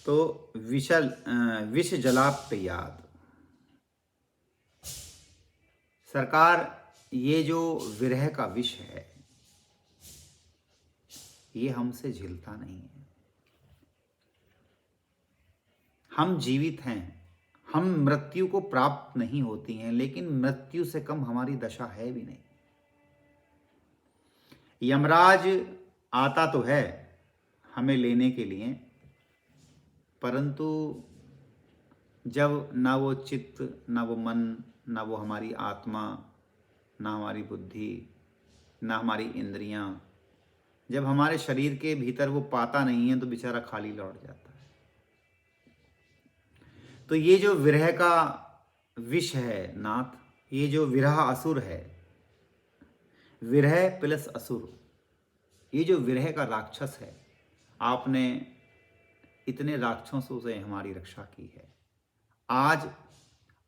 तो विष जलाप्ययाद। सरकार, ये जो विरह का विष है ये हमसे झिलता नहीं है। हम जीवित हैं, हम मृत्यु को प्राप्त नहीं होती हैं, लेकिन मृत्यु से कम हमारी दशा है भी नहीं। यमराज आता तो है हमें लेने के लिए, परंतु जब ना वो चित्त, ना वो मन, ना वो हमारी आत्मा, ना हमारी बुद्धि, ना हमारी इंद्रियां, जब हमारे शरीर के भीतर वो पाता नहीं है तो बेचारा खाली लौट जाता है। तो ये जो विरह का विष है नाथ, ये जो विरह असुर है, विरह प्लस असुर, ये जो विरह का राक्षस है, आपने इतने राक्षसों से हमारी रक्षा की है। आज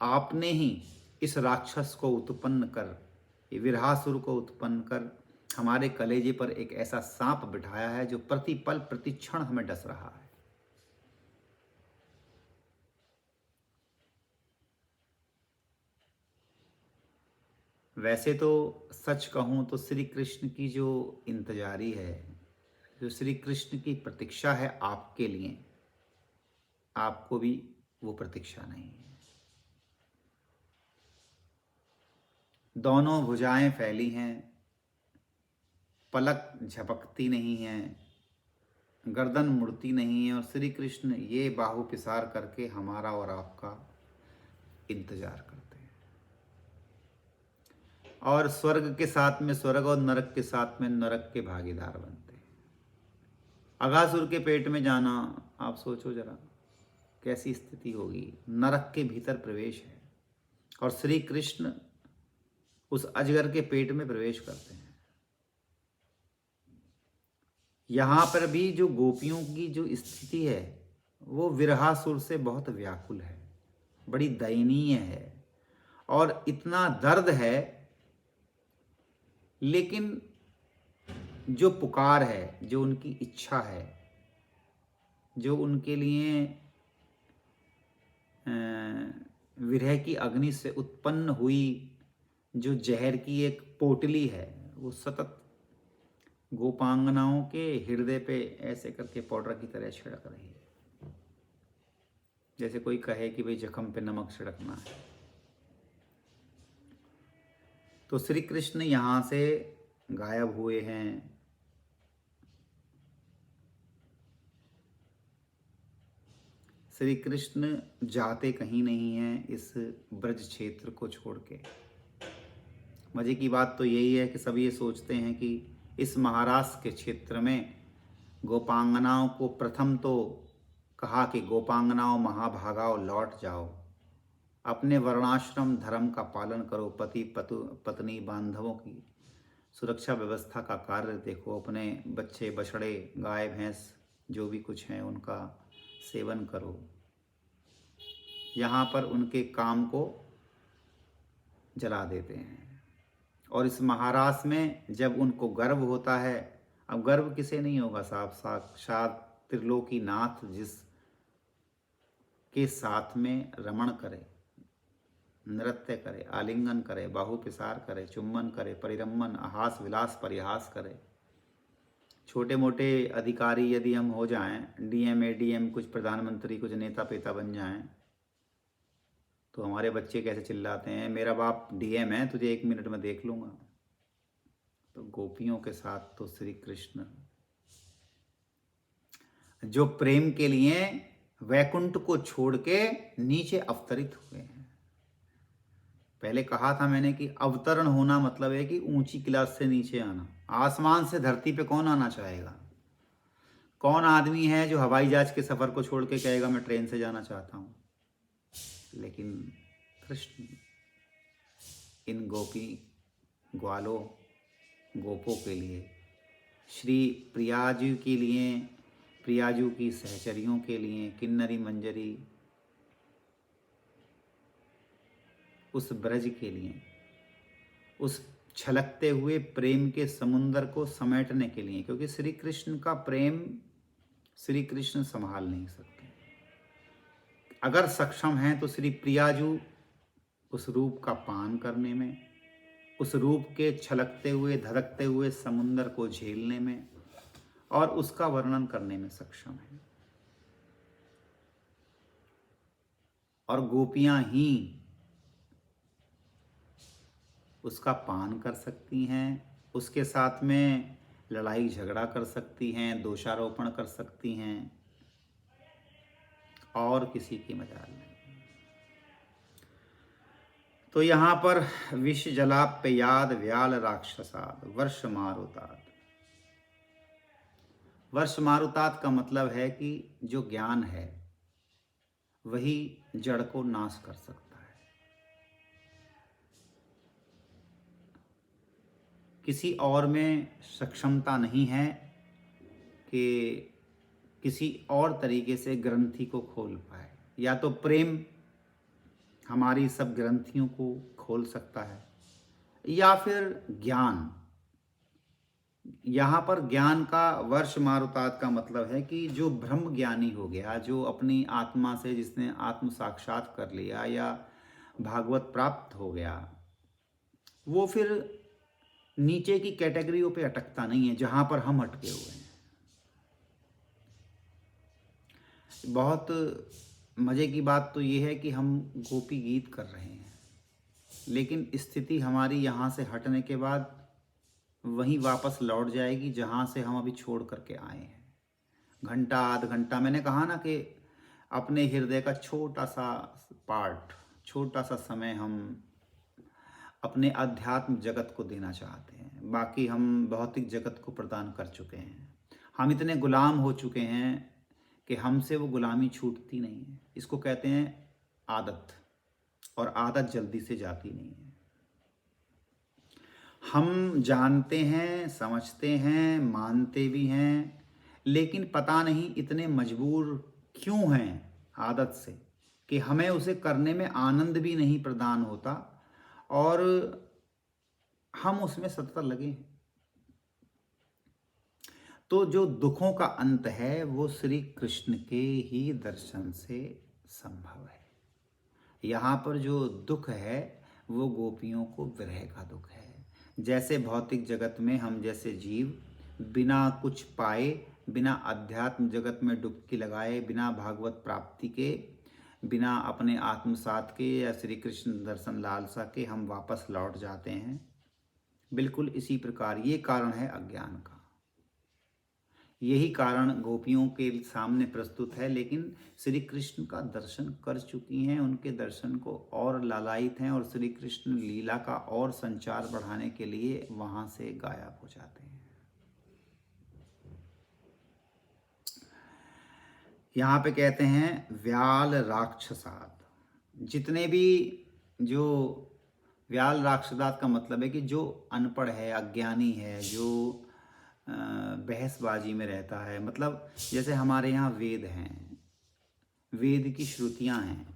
आपने ही इस राक्षस को उत्पन्न कर, ये विरहासुर को उत्पन्न कर हमारे कलेजे पर एक ऐसा सांप बिठाया है जो प्रतिपल प्रतिक्षण हमें डस रहा है। वैसे तो सच कहूं तो श्री कृष्ण की जो इंतजारी है, जो श्री कृष्ण की प्रतीक्षा है आपके लिए, आपको भी वो प्रतीक्षा नहीं है। दोनों भुजाएं फैली हैं, पलक झपकती नहीं है, गर्दन मुड़ती नहीं है, और श्री कृष्ण ये बाहु पिसार करके हमारा और आपका इंतजार करते हैं। और स्वर्ग के साथ में स्वर्ग और नरक के साथ में नरक के भागीदार बनते हैं। अघासुर के पेट में जाना, आप सोचो जरा कैसी स्थिति होगी। नरक के भीतर प्रवेश है और श्री कृष्ण उस अजगर के पेट में प्रवेश करते हैं। यहाँ पर भी जो गोपियों की जो स्थिति है वो विरहासुर से बहुत व्याकुल है, बड़ी दयनीय है और इतना दर्द है, लेकिन जो पुकार है, जो उनकी इच्छा है, जो उनके लिए विरह की अग्नि से उत्पन्न हुई जो जहर की एक पोटली है, वो सतत गोपांगनाओं के हृदय पे ऐसे करके पाउडर की तरह छिड़क रही है, जैसे कोई कहे कि भाई जख्म पे नमक छिड़कना है। तो श्री कृष्ण यहाँ से गायब हुए हैं। श्री कृष्ण जाते कहीं नहीं हैं इस ब्रज क्षेत्र को छोड़ के। मजे की बात तो यही है कि सब ये सोचते हैं कि इस महाराष्ट्र के क्षेत्र में गोपांगनाओं को प्रथम तो कहा कि गोपांगनाओं महाभागाओ लौट जाओ, अपने वर्णाश्रम धर्म का पालन करो, पति पत्नी बांधवों की सुरक्षा व्यवस्था का कार्य देखो, अपने बच्चे बछड़े गाय भैंस जो भी कुछ हैं उनका सेवन करो। यहाँ पर उनके काम को जला देते हैं। और इस महाराष्ट्र में जब उनको गर्व होता है, अब गर्व किसे नहीं होगा साहब, साक्षात त्रिलोकीनाथ जिस के साथ में रमण करे, नृत्य करे, आलिंगन करे, बाहु पिसार करे, चुम्बन करे, परिरम्मन, आहास विलास परिहास करे। छोटे मोटे अधिकारी यदि हम हो जाएं, डीएम एडीएम, कुछ प्रधानमंत्री, कुछ नेता पेता बन जाएं, तो हमारे बच्चे कैसे चिल्लाते हैं, मेरा बाप डीएम है, तुझे 1 मिनट में देख लूंगा। तो गोपियों के साथ तो श्री कृष्ण जो प्रेम के लिए वैकुंठ को छोड़ के नीचे अवतरित हुए हैं, पहले कहा था मैंने कि अवतरण होना मतलब है कि ऊंची क्लास से नीचे आना। आसमान से धरती पे कौन आना चाहेगा? कौन आदमी है जो हवाई जहाज के सफर को छोड़ के कहेगा मैं ट्रेन से जाना चाहता हूं? लेकिन कृष्ण इन गोपी ग्वालों गोपों के लिए, श्री प्रियाजू के लिए, प्रियाजू की सहचरियों के लिए, किन्नरी मंजरी, उस ब्रज के लिए, उस छलकते हुए प्रेम के समुंदर को समेटने के लिए, क्योंकि श्री कृष्ण का प्रेम श्री कृष्ण संभाल नहीं सकते। अगर सक्षम हैं तो श्री प्रियाजू उस रूप का पान करने में, उस रूप के छलकते हुए धड़कते हुए समुंदर को झेलने में और उसका वर्णन करने में सक्षम है। और गोपियां ही उसका पान कर सकती हैं, उसके साथ में लड़ाई झगड़ा कर सकती हैं, दोषारोपण कर सकती हैं, और किसी की मजाल नहीं। तो यहाँ पर विष जलाप्ययाद व्याल राक्षसाद वर्ष मारुताद। वर्ष मारुताद का मतलब है कि जो ज्ञान है वही जड़ को नाश कर सकता है। किसी और में सक्षमता नहीं है कि किसी और तरीके से ग्रंथि को खोल पाए। या तो प्रेम हमारी सब ग्रंथियों को खोल सकता है, या फिर ज्ञान। यहाँ पर ज्ञान का वर्ष मारुताद का मतलब है कि जो ब्रह्म ज्ञानी हो गया, जो अपनी आत्मा से जिसने आत्म साक्षात कर लिया या भागवत प्राप्त हो गया, वो फिर नीचे की कैटेगरियों पे अटकता नहीं है जहां पर हम अटके हुए हैं। बहुत मजे की बात तो ये है कि हम गोपी गीत कर रहे हैं, लेकिन स्थिति हमारी यहाँ से हटने के बाद वहीं वापस लौट जाएगी जहाँ से हम अभी छोड़ करके आए हैं। घंटा आध घंटा, मैंने कहा ना कि अपने हृदय का छोटा सा पार्ट, छोटा सा समय हम अपने अध्यात्म जगत को देना चाहते हैं। बाकी हम भौतिक जगत को प्रदान कर चुके हैं। हम इतने गुलाम हो चुके हैं कि हमसे वो गुलामी छूटती नहीं है। इसको कहते हैं आदत, और आदत जल्दी से जाती नहीं है। हम जानते हैं, समझते हैं, मानते भी हैं, लेकिन पता नहीं इतने मजबूर क्यों हैं आदत से कि हमें उसे करने में आनंद भी नहीं प्रदान होता और हम उसमें सतत लगे हैं। तो जो दुखों का अंत है वो श्री कृष्ण के ही दर्शन से संभव है। यहाँ पर जो दुख है वो गोपियों को विरह का दुख है। जैसे भौतिक जगत में हम जैसे जीव बिना कुछ पाए, बिना अध्यात्म जगत में डुबकी लगाए, बिना भागवत प्राप्ति के, बिना अपने आत्मसात के या श्री कृष्ण दर्शन लालसा के हम वापस लौट जाते हैं, बिल्कुल इसी प्रकार ये कारण है अज्ञान का। यही कारण गोपियों के सामने प्रस्तुत है, लेकिन श्री कृष्ण का दर्शन कर चुकी हैं, उनके दर्शन को और लालायित हैं और श्री कृष्ण लीला का और संचार बढ़ाने के लिए वहां से गायब हो जाते हैं। यहाँ पे कहते हैं व्याल राक्षसात। जितने भी जो व्याल राक्षसात का मतलब है कि जो अनपढ़ है, अज्ञानी है, जो बहसबाजी में रहता है। मतलब जैसे हमारे यहाँ वेद हैं, वेद की श्रुतियाँ हैं,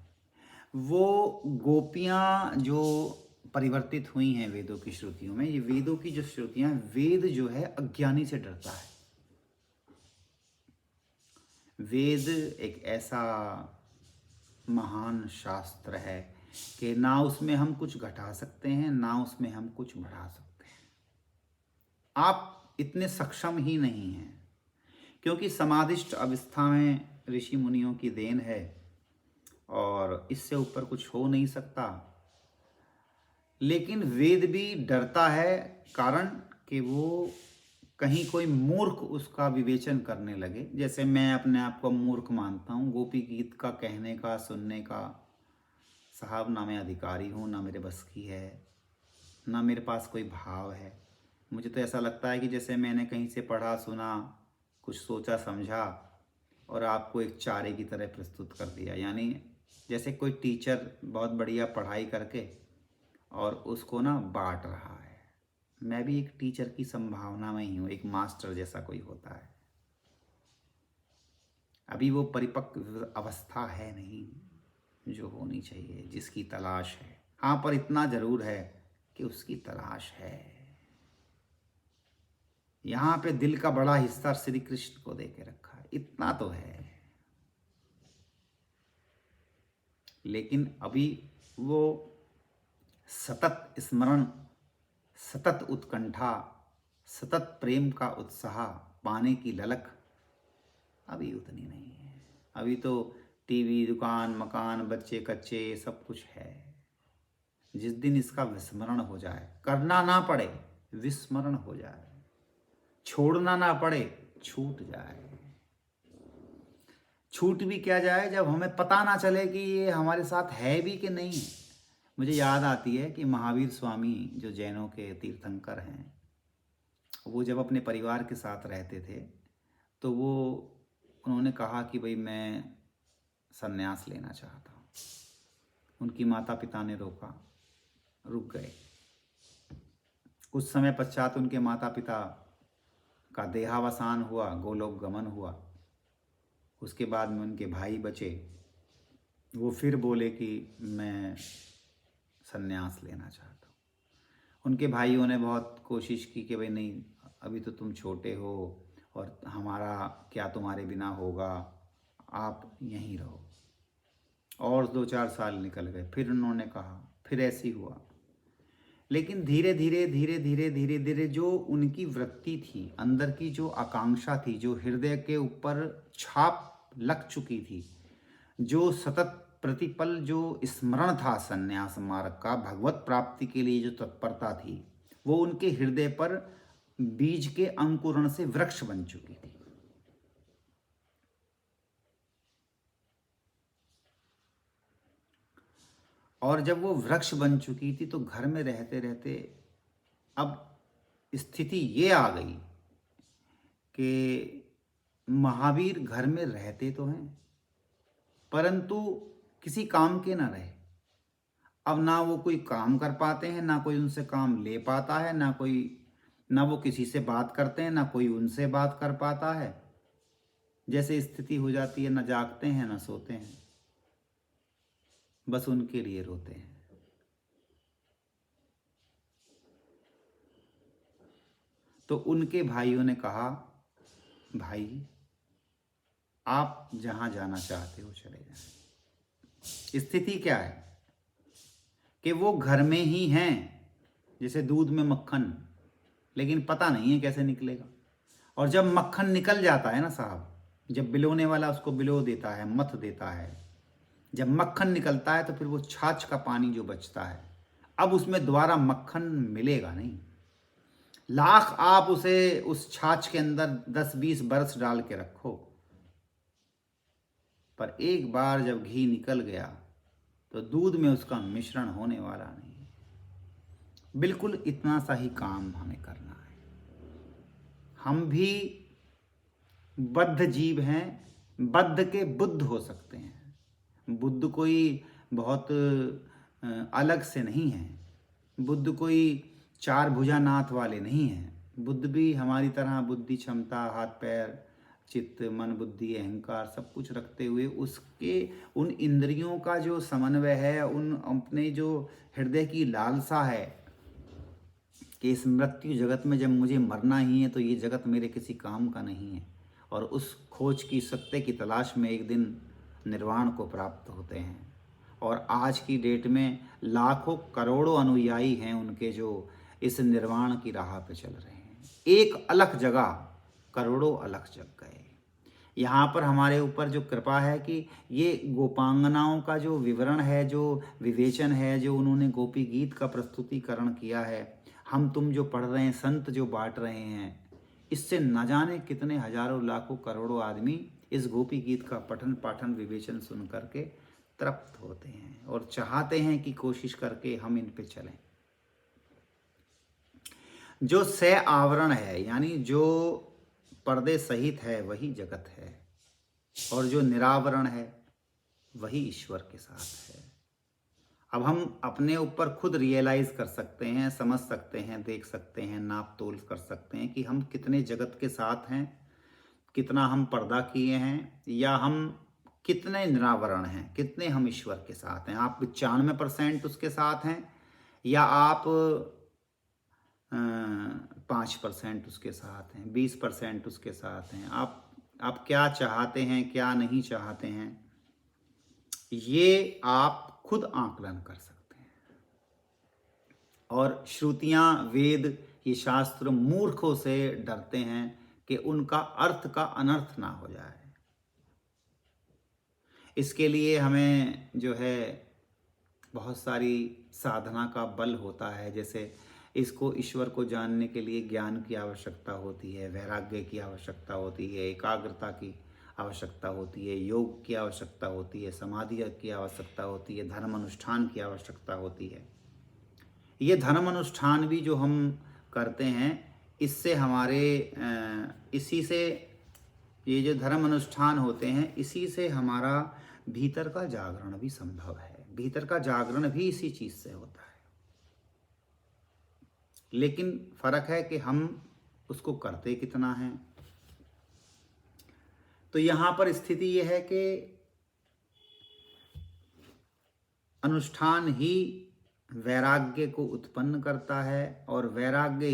वो गोपियाँ जो परिवर्तित हुई हैं वेदों की श्रुतियों में, ये वेदों की जो श्रुतियाँ, वेद जो है अज्ञानी से डरता है। वेद एक ऐसा महान शास्त्र है कि ना उसमें हम कुछ घटा सकते हैं, ना उसमें हम कुछ बढ़ा सकते हैं। आप इतने सक्षम ही नहीं हैं, क्योंकि समाधिष्ट अवस्था में ऋषि मुनियों की देन है और इससे ऊपर कुछ हो नहीं सकता। लेकिन वेद भी डरता है, कारण कि वो कहीं कोई मूर्ख उसका विवेचन करने लगे। जैसे मैं अपने आप को मूर्ख मानता हूँ, गोपी गीत का कहने का, सुनने का साहब ना मैं अधिकारी हूँ, ना मेरे बस की है, ना मेरे पास कोई भाव है। मुझे तो ऐसा लगता है कि जैसे मैंने कहीं से पढ़ा सुना, कुछ सोचा समझा और आपको एक चारे की तरह प्रस्तुत कर दिया। यानी जैसे कोई टीचर बहुत बढ़िया पढ़ाई करके और उसको ना बांट रहा है। मैं भी एक टीचर की संभावना में ही हूँ, एक मास्टर जैसा कोई होता है। अभी वो परिपक्व अवस्था है नहीं जो होनी चाहिए, जिसकी तलाश है। हाँ, पर इतना जरूर है कि उसकी तलाश है। यहाँ पे दिल का बड़ा हिस्सा श्री कृष्ण को दे के रखा है, इतना तो है। लेकिन अभी वो सतत स्मरण, सतत उत्कंठा, सतत प्रेम का उत्साह पाने की ललक अभी उतनी नहीं है। अभी तो टीवी, दुकान, मकान, बच्चे कच्चे सब कुछ है। जिस दिन इसका विस्मरण हो जाए, करना ना पड़े, विस्मरण हो जाए, छोड़ना ना पड़े, छूट जाए। छूट भी क्या जाए जब हमें पता ना चले कि ये हमारे साथ है भी कि नहीं है। मुझे याद आती है कि महावीर स्वामी जो जैनों के तीर्थंकर हैं, वो जब अपने परिवार के साथ रहते थे तो उन्होंने कहा कि भाई मैं संन्यास लेना चाहता हूँ। उनकी माता पिता ने रोका, रुक गए। कुछ समय पश्चात उनके माता पिता का देहावसान हुआ, गोलोक गमन हुआ। उसके बाद में उनके भाई बचे, वो फिर बोले कि मैं संन्यास लेना चाहता हूँ। उनके भाइयों ने बहुत कोशिश की कि भाई नहीं, अभी तो तुम छोटे हो और हमारा क्या तुम्हारे बिना होगा, आप यहीं रहो। और 2-4 साल निकल गए, फिर उन्होंने कहा, फिर ऐसे ही हुआ। लेकिन धीरे धीरे धीरे धीरे धीरे धीरे जो उनकी वृत्ति थी, अंदर की जो आकांक्षा थी, जो हृदय के ऊपर छाप लग चुकी थी, जो सतत प्रतिपल जो स्मरण था संन्यास मार्ग का, भगवत प्राप्ति के लिए जो तत्परता थी, वो उनके हृदय पर बीज के अंकुरण से वृक्ष बन चुकी थी। और जब वो वृक्ष बन चुकी थी तो घर में रहते रहते अब स्थिति ये आ गई कि महावीर घर में रहते तो हैं परंतु किसी काम के ना रहे। अब ना वो कोई काम कर पाते हैं, ना कोई उनसे काम ले पाता है, ना वो किसी से बात करते हैं, ना कोई उनसे बात कर पाता है। जैसे स्थिति हो जाती है, ना जागते हैं ना सोते हैं, बस उनके लिए रोते हैं। तो उनके भाइयों ने कहा, भाई आप जहां जाना चाहते हो चले जाएं। स्थिति क्या है कि वो घर में ही हैं, जैसे दूध में मक्खन, लेकिन पता नहीं है कैसे निकलेगा। और जब मक्खन निकल जाता है ना साहब, जब बिलोने वाला उसको बिलो देता है, मथ देता है, जब मक्खन निकलता है तो फिर वो छाछ का पानी जो बचता है, अब उसमें दोबारा मक्खन मिलेगा नहीं। लाख आप उसे उस छाछ के अंदर 10-20 बरस डाल के रखो, पर एक बार जब घी निकल गया तो दूध में उसका मिश्रण होने वाला नहीं है। बिल्कुल इतना सा ही काम हमें करना है। हम भी बद्ध जीव हैं, बद्ध के बुद्ध हो सकते हैं। बुद्ध कोई बहुत अलग से नहीं है, बुद्ध कोई 4 भुजा नाथ वाले नहीं हैं। बुद्ध भी हमारी तरह बुद्धि, क्षमता, हाथ पैर, चित्त, मन, बुद्धि, अहंकार सब कुछ रखते हुए उसके उन इंद्रियों का जो समन्वय है, उन अपने जो हृदय की लालसा है कि इस मृत्यु जगत में जब मुझे मरना ही है तो ये जगत मेरे किसी काम का नहीं है, और उस खोज की, सत्य की तलाश में एक दिन निर्वाण को प्राप्त होते हैं। और आज की डेट में लाखों करोड़ों अनुयायी हैं उनके, जो इस निर्वाण की राह पे चल रहे हैं। एक अलग जगह करोड़ों अलग जग गए। यहाँ पर हमारे ऊपर जो कृपा है कि ये गोपांगनाओं का जो विवरण है, जो विवेचन है, जो उन्होंने गोपी गीत का प्रस्तुतिकरण किया है, हम तुम जो पढ़ रहे हैं, संत जो बांट रहे हैं, इससे न जाने कितने हजारों लाखों करोड़ों आदमी इस गोपी गीत का पठन पाठन विवेचन सुन करके तृप्त होते हैं और चाहते हैं कि कोशिश करके हम इन पे चलें। जो सह आवरण है, यानी जो पर्दे सहित है, वही जगत है, और जो निरावरण है वही ईश्वर के साथ है। अब हम अपने ऊपर खुद रियलाइज कर सकते हैं, समझ सकते हैं, देख सकते हैं, नाप तोल कर सकते हैं कि हम कितने जगत के साथ हैं, कितना हम पर्दा किए हैं, या हम कितने निरावरण हैं, कितने हम ईश्वर के साथ हैं। आप 95% उसके साथ हैं, या आप 5% उसके साथ हैं, 20% उसके साथ हैं। आप क्या चाहते हैं, क्या नहीं चाहते हैं, ये आप खुद आकलन कर सकते हैं। और श्रुतियां, वेद, ये शास्त्र मूर्खों से डरते हैं कि उनका अर्थ का अनर्थ ना हो जाए। इसके लिए हमें जो है बहुत सारी साधना का बल होता है। जैसे इसको, ईश्वर को जानने के लिए ज्ञान की आवश्यकता होती है, वैराग्य की आवश्यकता होती है, एकाग्रता की आवश्यकता होती है, योग की आवश्यकता होती है, समाधि की आवश्यकता होती है, धर्म अनुष्ठान की आवश्यकता होती है। ये धर्म अनुष्ठान भी जो हम करते हैं, इससे हमारे इसी से, ये जो धर्म अनुष्ठान होते हैं, इसी से हमारा भीतर का जागरण भी संभव है। भीतर का जागरण भी इसी चीज से होता है। लेकिन फर्क है कि हम उसको करते कितना हैं। तो यहां पर स्थिति यह है कि अनुष्ठान ही वैराग्य को उत्पन्न करता है, और वैराग्य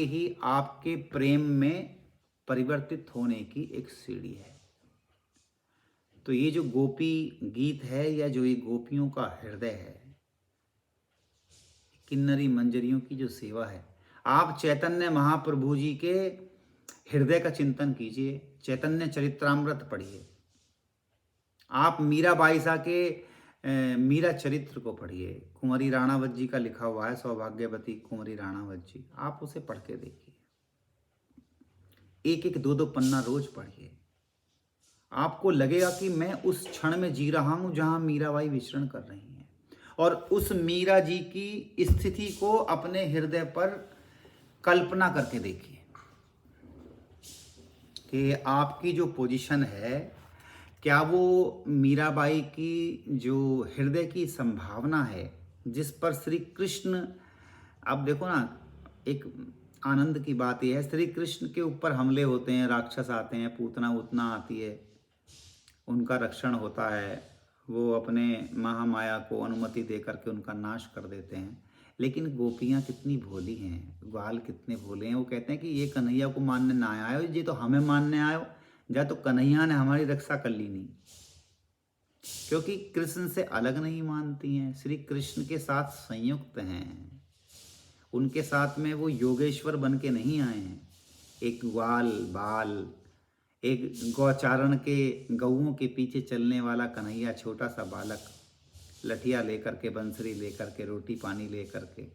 ही आपके प्रेम में परिवर्तित होने की एक सीढ़ी है। तो ये जो गोपी गीत है, या जो ये गोपियों का हृदय है, किन्नरी मंजरियों की जो सेवा है, आप चैतन्य महाप्रभु जी के हृदय का चिंतन कीजिए, चैतन्य चरित्रामृत पढ़िए, आप मीराबाई सा के मीरा चरित्र को पढ़िए। कुंवरी राणावत जी का लिखा हुआ है, सौभाग्यवती कुंवरी राणावत जी, आप उसे पढ़ के देखिए। एक एक 2-2 पन्ना रोज पढ़िए। आपको लगेगा कि मैं उस क्षण में जी रहा हूं जहां मीराबाई विचरण कर रही हैं, और उस मीरा जी की स्थिति को अपने हृदय पर कल्पना करके देखिए कि आपकी जो पोजीशन है, क्या वो मीराबाई की जो हृदय की संभावना है, जिस पर श्री कृष्ण, आप देखो ना, एक आनंद की बात यह है, श्री कृष्ण के ऊपर हमले होते हैं, राक्षस आते हैं, पूतना उतना आती है, उनका रक्षण होता है, वो अपने महामाया को अनुमति दे करके उनका नाश कर देते हैं। लेकिन गोपियाँ कितनी भोली हैं, ग्वाल कितने भोले हैं। वो कहते हैं कि ये कन्हैया को मानने ना आयो, ये तो हमें मानने आयो, जा तो कन्हैया ने हमारी रक्षा कर ली नहीं। क्योंकि कृष्ण से अलग नहीं मानती हैं, श्री कृष्ण के साथ संयुक्त हैं, उनके साथ में वो योगेश्वर बन के नहीं आए हैं। एक ग्वाल बाल, एक गौचारण के गऊओं के पीछे चलने वाला कन्हैया, छोटा सा बालक, लठिया लेकर के, बंसरी लेकर के, रोटी पानी लेकर के,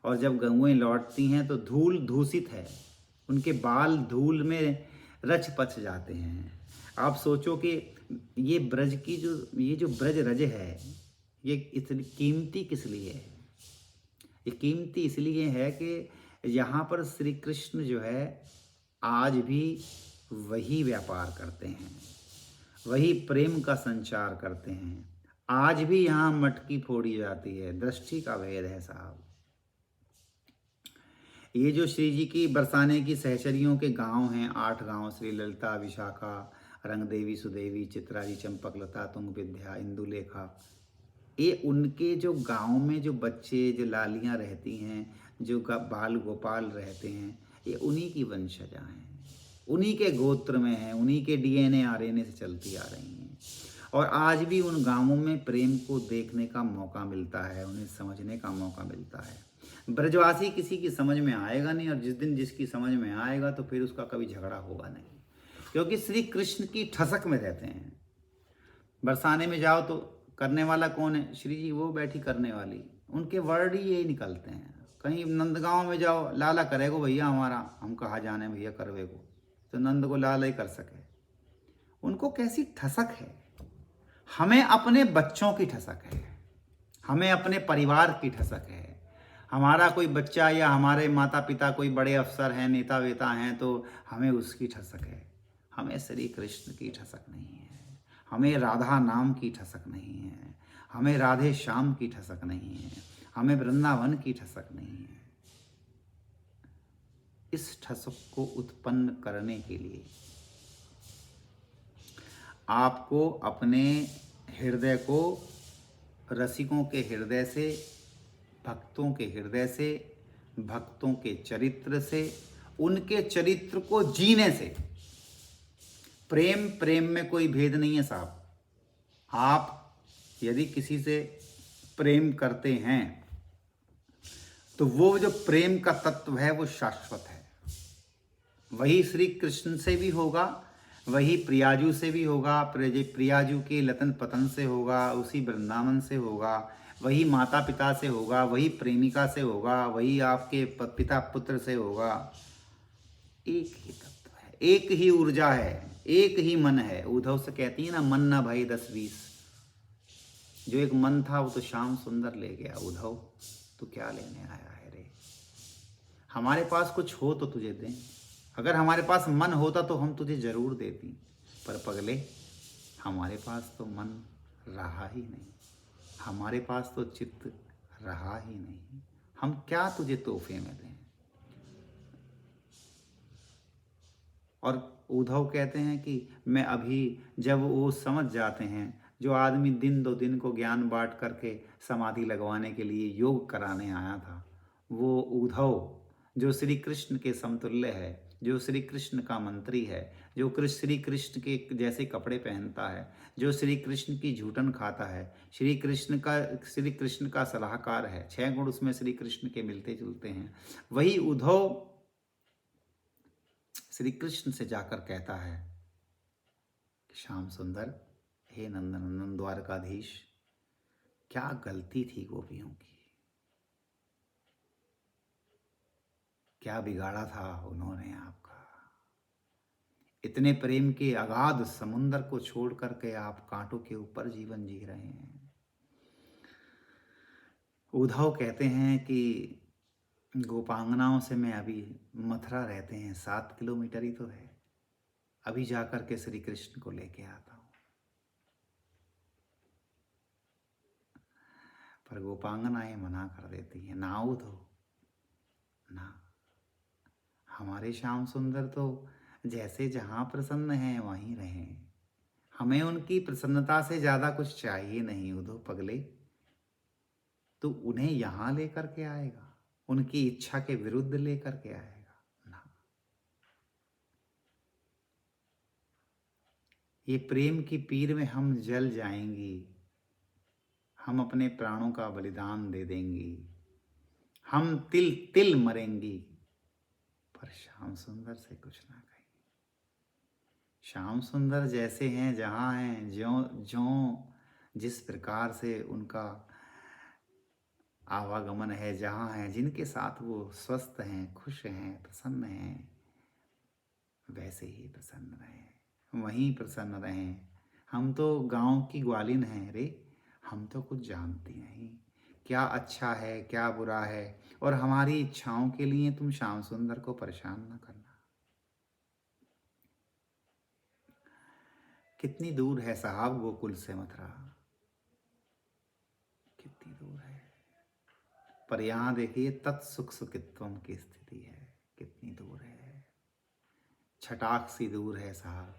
और जब गऊएं लौटती हैं तो धूल दूषित है, उनके बाल धूल में रच पच जाते हैं। आप सोचो कि ये ब्रज की ये जो ब्रज रज है, ये इतनी कीमती किस लिए है? ये कीमती इसलिए है कि यहाँ पर श्री कृष्ण जो है आज भी वही व्यापार करते हैं, वही प्रेम का संचार करते हैं। आज भी यहाँ मटकी फोड़ी जाती है, दृष्टि का भेद है साहब। ये जो श्री जी की बरसाने की सहचरियों के गांव हैं, 8 गांव, श्री ललिता, विशाखा, रंगदेवी, सुदेवी, चित्रारी, चंपकलता, तुंग विद्या, इंदुलेखा, ये उनके जो गांव में जो बच्चे, जो लालियां रहती हैं, जो बाल गोपाल रहते हैं, ये उन्हीं की वंशजा हैं, उन्हीं के गोत्र में हैं, उन्हीं के DNA RNA से चलती आ रही हैं। और आज भी उन गांवों में प्रेम को देखने का मौका मिलता है, उन्हें समझने का मौका मिलता है। ब्रजवासी किसी की समझ में आएगा नहीं, और जिस दिन जिसकी समझ में आएगा तो फिर उसका कभी झगड़ा होगा नहीं, क्योंकि श्री कृष्ण की ठसक में रहते हैं। बरसाने में जाओ तो करने वाला कौन है? श्री जी, वो बैठी करने वाली, उनके वर्ड ही यही निकलते हैं। कहीं नंदगांव में जाओ, लाला करेगो भैया हमारा, हम कहाँ जाने भैया करवे को, तो नंद को लाला ही कर सके। उनको कैसी ठसक है। हमें अपने बच्चों की ठसक है, हमें अपने परिवार की ठसक है। हमारा कोई बच्चा या हमारे माता पिता कोई बड़े अफसर हैं, नेता वेता हैं, तो हमें उसकी ठसक है। हमें श्री कृष्ण की ठसक नहीं है, हमें राधा नाम की ठसक नहीं है, हमें राधे श्याम की ठसक नहीं है, हमें वृंदावन की ठसक नहीं है। इस ठसक को उत्पन्न करने के लिए आपको अपने हृदय को रसिकों के हृदय से, भक्तों के हृदय से, भक्तों के चरित्र से, उनके चरित्र को जीने से, प्रेम प्रेम में कोई भेद नहीं है साहब। आप यदि किसी से प्रेम करते हैं तो वो जो प्रेम का तत्व है वो शाश्वत है। वही श्री कृष्ण से भी होगा, वही प्रियाजू से भी होगा, प्रियाजू के लतन पतन से होगा, उसी वृंदावन से होगा, वही माता पिता से होगा, वही प्रेमिका से होगा, वही आपके पिता पुत्र से होगा। एक ही तत्व है, एक ही ऊर्जा है, एक ही मन है। उद्धव से कहती है ना, मन ना भाई 10-20। जो एक मन था वो तो श्याम सुंदर ले गया। उद्धव तू क्या लेने आया है रे? हमारे पास कुछ हो तो तुझे दें। अगर हमारे पास मन होता तो हम तुझे जरूर देती, पर पगले हमारे पास तो मन रहा ही नहीं, हमारे पास तो चित्त रहा ही नहीं। हम क्या तुझे तोहफे में दें? और उद्धव कहते हैं कि मैं अभी, जब वो समझ जाते हैं, जो आदमी दिन 2 दिन को ज्ञान बांट करके समाधि लगवाने के लिए योग कराने आया था, वो उद्धव जो श्री कृष्ण के समतुल्य है, जो श्री कृष्ण का मंत्री है, जो श्री कृष्ण के जैसे कपड़े पहनता है, जो श्री कृष्ण की झूठन खाता है, श्री कृष्ण का सलाहकार है, 6 गुण उसमें श्री कृष्ण के मिलते जुलते हैं, वही उद्धव श्री कृष्ण से जाकर कहता है कि श्याम सुंदर, हे नंदनंदन द्वारकाधीश, क्या गलती थी गोपियों की, क्या बिगाड़ा था उन्होंने आपका। इतने प्रेम के अगाध समुंदर को छोड़ करके आप कांटों के ऊपर जीवन जी रहे हैं। उद्धव कहते हैं कि गोपांगनाओं से मैं अभी, मथुरा रहते हैं 7 किलोमीटर ही तो है, अभी जाकर के श्री कृष्ण को लेके आता हूं। पर गोपांगनाएं मना कर देती हैं, ना उद्धव ना, हमारे श्याम सुंदर तो जैसे जहां प्रसन्न हैं वहीं रहें, हमें उनकी प्रसन्नता से ज्यादा कुछ चाहिए नहीं। उद्धव पगले, तो उन्हें यहां लेकर के आएगा, उनकी इच्छा के विरुद्ध लेकर के आएगा ना। ये प्रेम की पीर में हम जल जाएंगी, हम अपने प्राणों का बलिदान दे देंगी, हम तिल तिल मरेंगी, पर श्याम सुंदर से कुछ ना कहें। श्याम सुंदर जैसे हैं, जहाँ हैं, ज्यों ज्यों जिस प्रकार से उनका आवागमन है, जहाँ हैं, जिनके साथ वो स्वस्थ हैं, खुश हैं, प्रसन्न हैं, वैसे ही प्रसन्न रहें, वहीं प्रसन्न रहें। हम तो गांव की ग्वालिन हैं रे, हम तो कुछ जानती नहीं, क्या अच्छा है क्या बुरा है, और हमारी इच्छाओं के लिए तुम श्याम सुंदर को परेशान न करना। कितनी दूर है साहब गोकुल से मथुरा, कितनी दूर है। पर यहाँ देखिए तत्सुख सुखित्वम की स्थिति है, कितनी दूर है, छटाक सी दूर है साहब।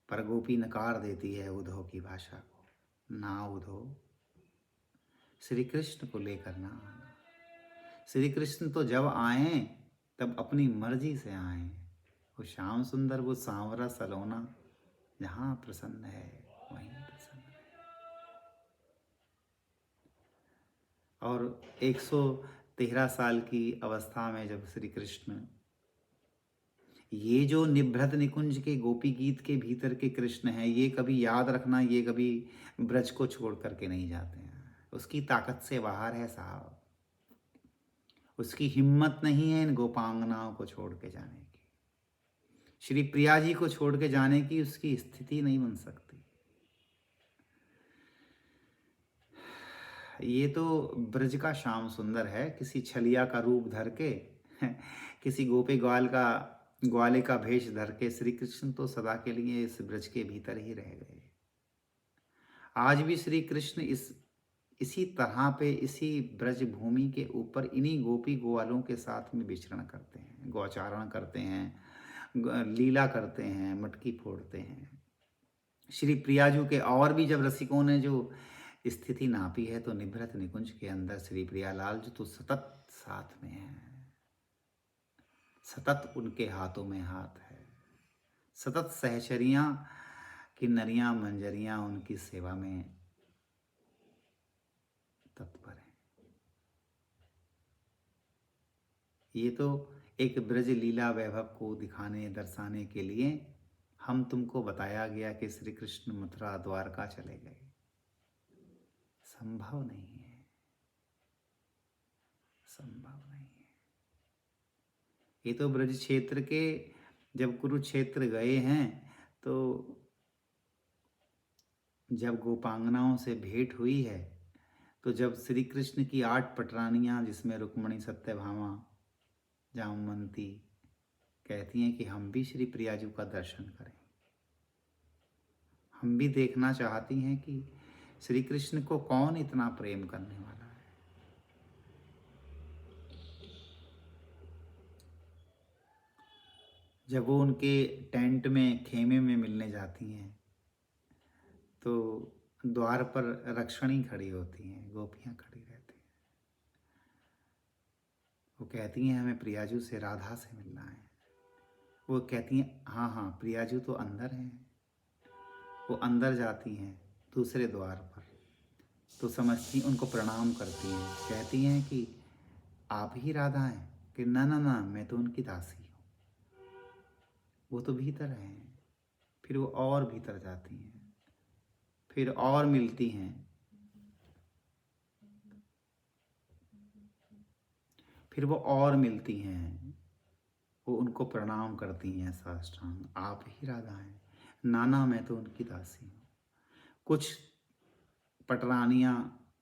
पर गोपी नकार देती है उद्धव की भाषा को, ना उद्धव, श्री कृष्ण को लेकर ना आना। श्री कृष्ण तो जब आए तब अपनी मर्जी से आए। वो श्याम सुंदर, वो सांवरा सलोना, जहाँ प्रसन्न है वहीं प्रसन्न है। और 113 साल की अवस्था में जब श्री कृष्ण, ये जो निभृत निकुंज के गोपी गीत के भीतर के कृष्ण हैं, ये कभी याद रखना, ये कभी ब्रज को छोड़ करके नहीं जाते हैं। उसकी ताकत से बाहर है साहब, उसकी हिम्मत नहीं है इन गोपांगनाओं को छोड़ के जाने की। श्री प्रिया जी को छोड़ के जाने की उसकी स्थिति नहीं बन सकती। ये तो ब्रज का श्याम सुंदर है, किसी छलिया का रूप धर के किसी गोपी ग्वाले का भेष धर के श्री कृष्ण तो सदा के लिए इस ब्रज के भीतर ही रह गए। आज भी श्री कृष्ण इसी तरह पे इसी ब्रज भूमि के ऊपर इन्हीं गोपी ग्वालों के साथ में विचरण करते हैं, गौचारण करते हैं, लीला करते हैं, मटकी फोड़ते हैं। श्री प्रियाजू के और भी जब रसिकों ने जो स्थिति नापी है तो निभृत निकुंज के अंदर श्री प्रियालाल जो तो सतत साथ में है, सतत उनके हाथों में हाथ है, सतत सहचरियां किन्नरियां मंजरियां उनकी सेवा में तत्पर है। ये तो एक ब्रज लीला वैभव को दिखाने दर्शाने के लिए हम तुमको बताया गया कि श्री कृष्ण मथुरा द्वारका चले गए। संभव नहीं है, संभव नहीं है। ये तो ब्रज क्षेत्र के जब कुरुक्षेत्र गए हैं तो जब गोपांगनाओं से भेंट हुई है तो जब श्री कृष्ण की 8 पटरानियां जिसमें रुक्मणी, सत्यभामा, जामवंती कहती हैं कि हम भी श्री प्रियाजू का दर्शन करें, हम भी देखना चाहती हैं कि श्री कृष्ण को कौन इतना प्रेम करने वाला है। जब वो उनके टेंट में खेमे में मिलने जाती हैं तो द्वार पर रक्षणी खड़ी होती हैं, गोपियां खड़ी रहती हैं। वो कहती हैं हमें प्रियाजू से, राधा से मिलना है। वो कहती हैं हाँ हाँ प्रियाजू तो अंदर हैं। वो अंदर जाती हैं दूसरे द्वार पर तो समझती, उनको प्रणाम करती हैं, कहती हैं कि आप ही राधा हैं? कि ना ना ना, मैं तो उनकी दासी हूँ। वो तो भीतर हैं। फिर वो और भीतर जाती हैं, फिर और मिलती हैं, फिर वो और मिलती हैं, वो उनको प्रणाम करती हैं साष्टांग, आप ही राधा हैं? नाना, मैं तो उनकी दासी हूँ। कुछ पटरानियां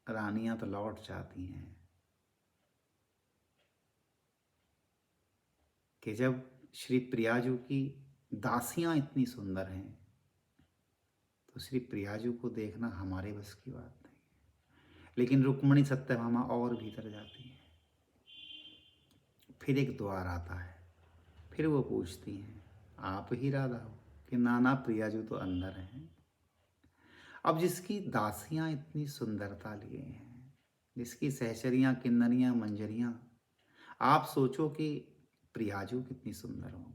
रानियां तो लौट जाती हैं कि जब श्री प्रियाजू की दासियां इतनी सुंदर हैं तो श्री प्रियाजू को देखना हमारे बस की बात नहीं है। लेकिन रुक्मणी, सत्यभामा और भीतर जाती हैं। फिर एक द्वार आता है, फिर वो पूछती हैं आप ही राधा हो? कि नाना, प्रियाजू तो अंदर हैं। अब जिसकी दासियां इतनी सुंदरता लिए हैं, जिसकी सहचरियां किन्नरियां मंजरियां, आप सोचो कि प्रियाजू कितनी सुंदर होंगी।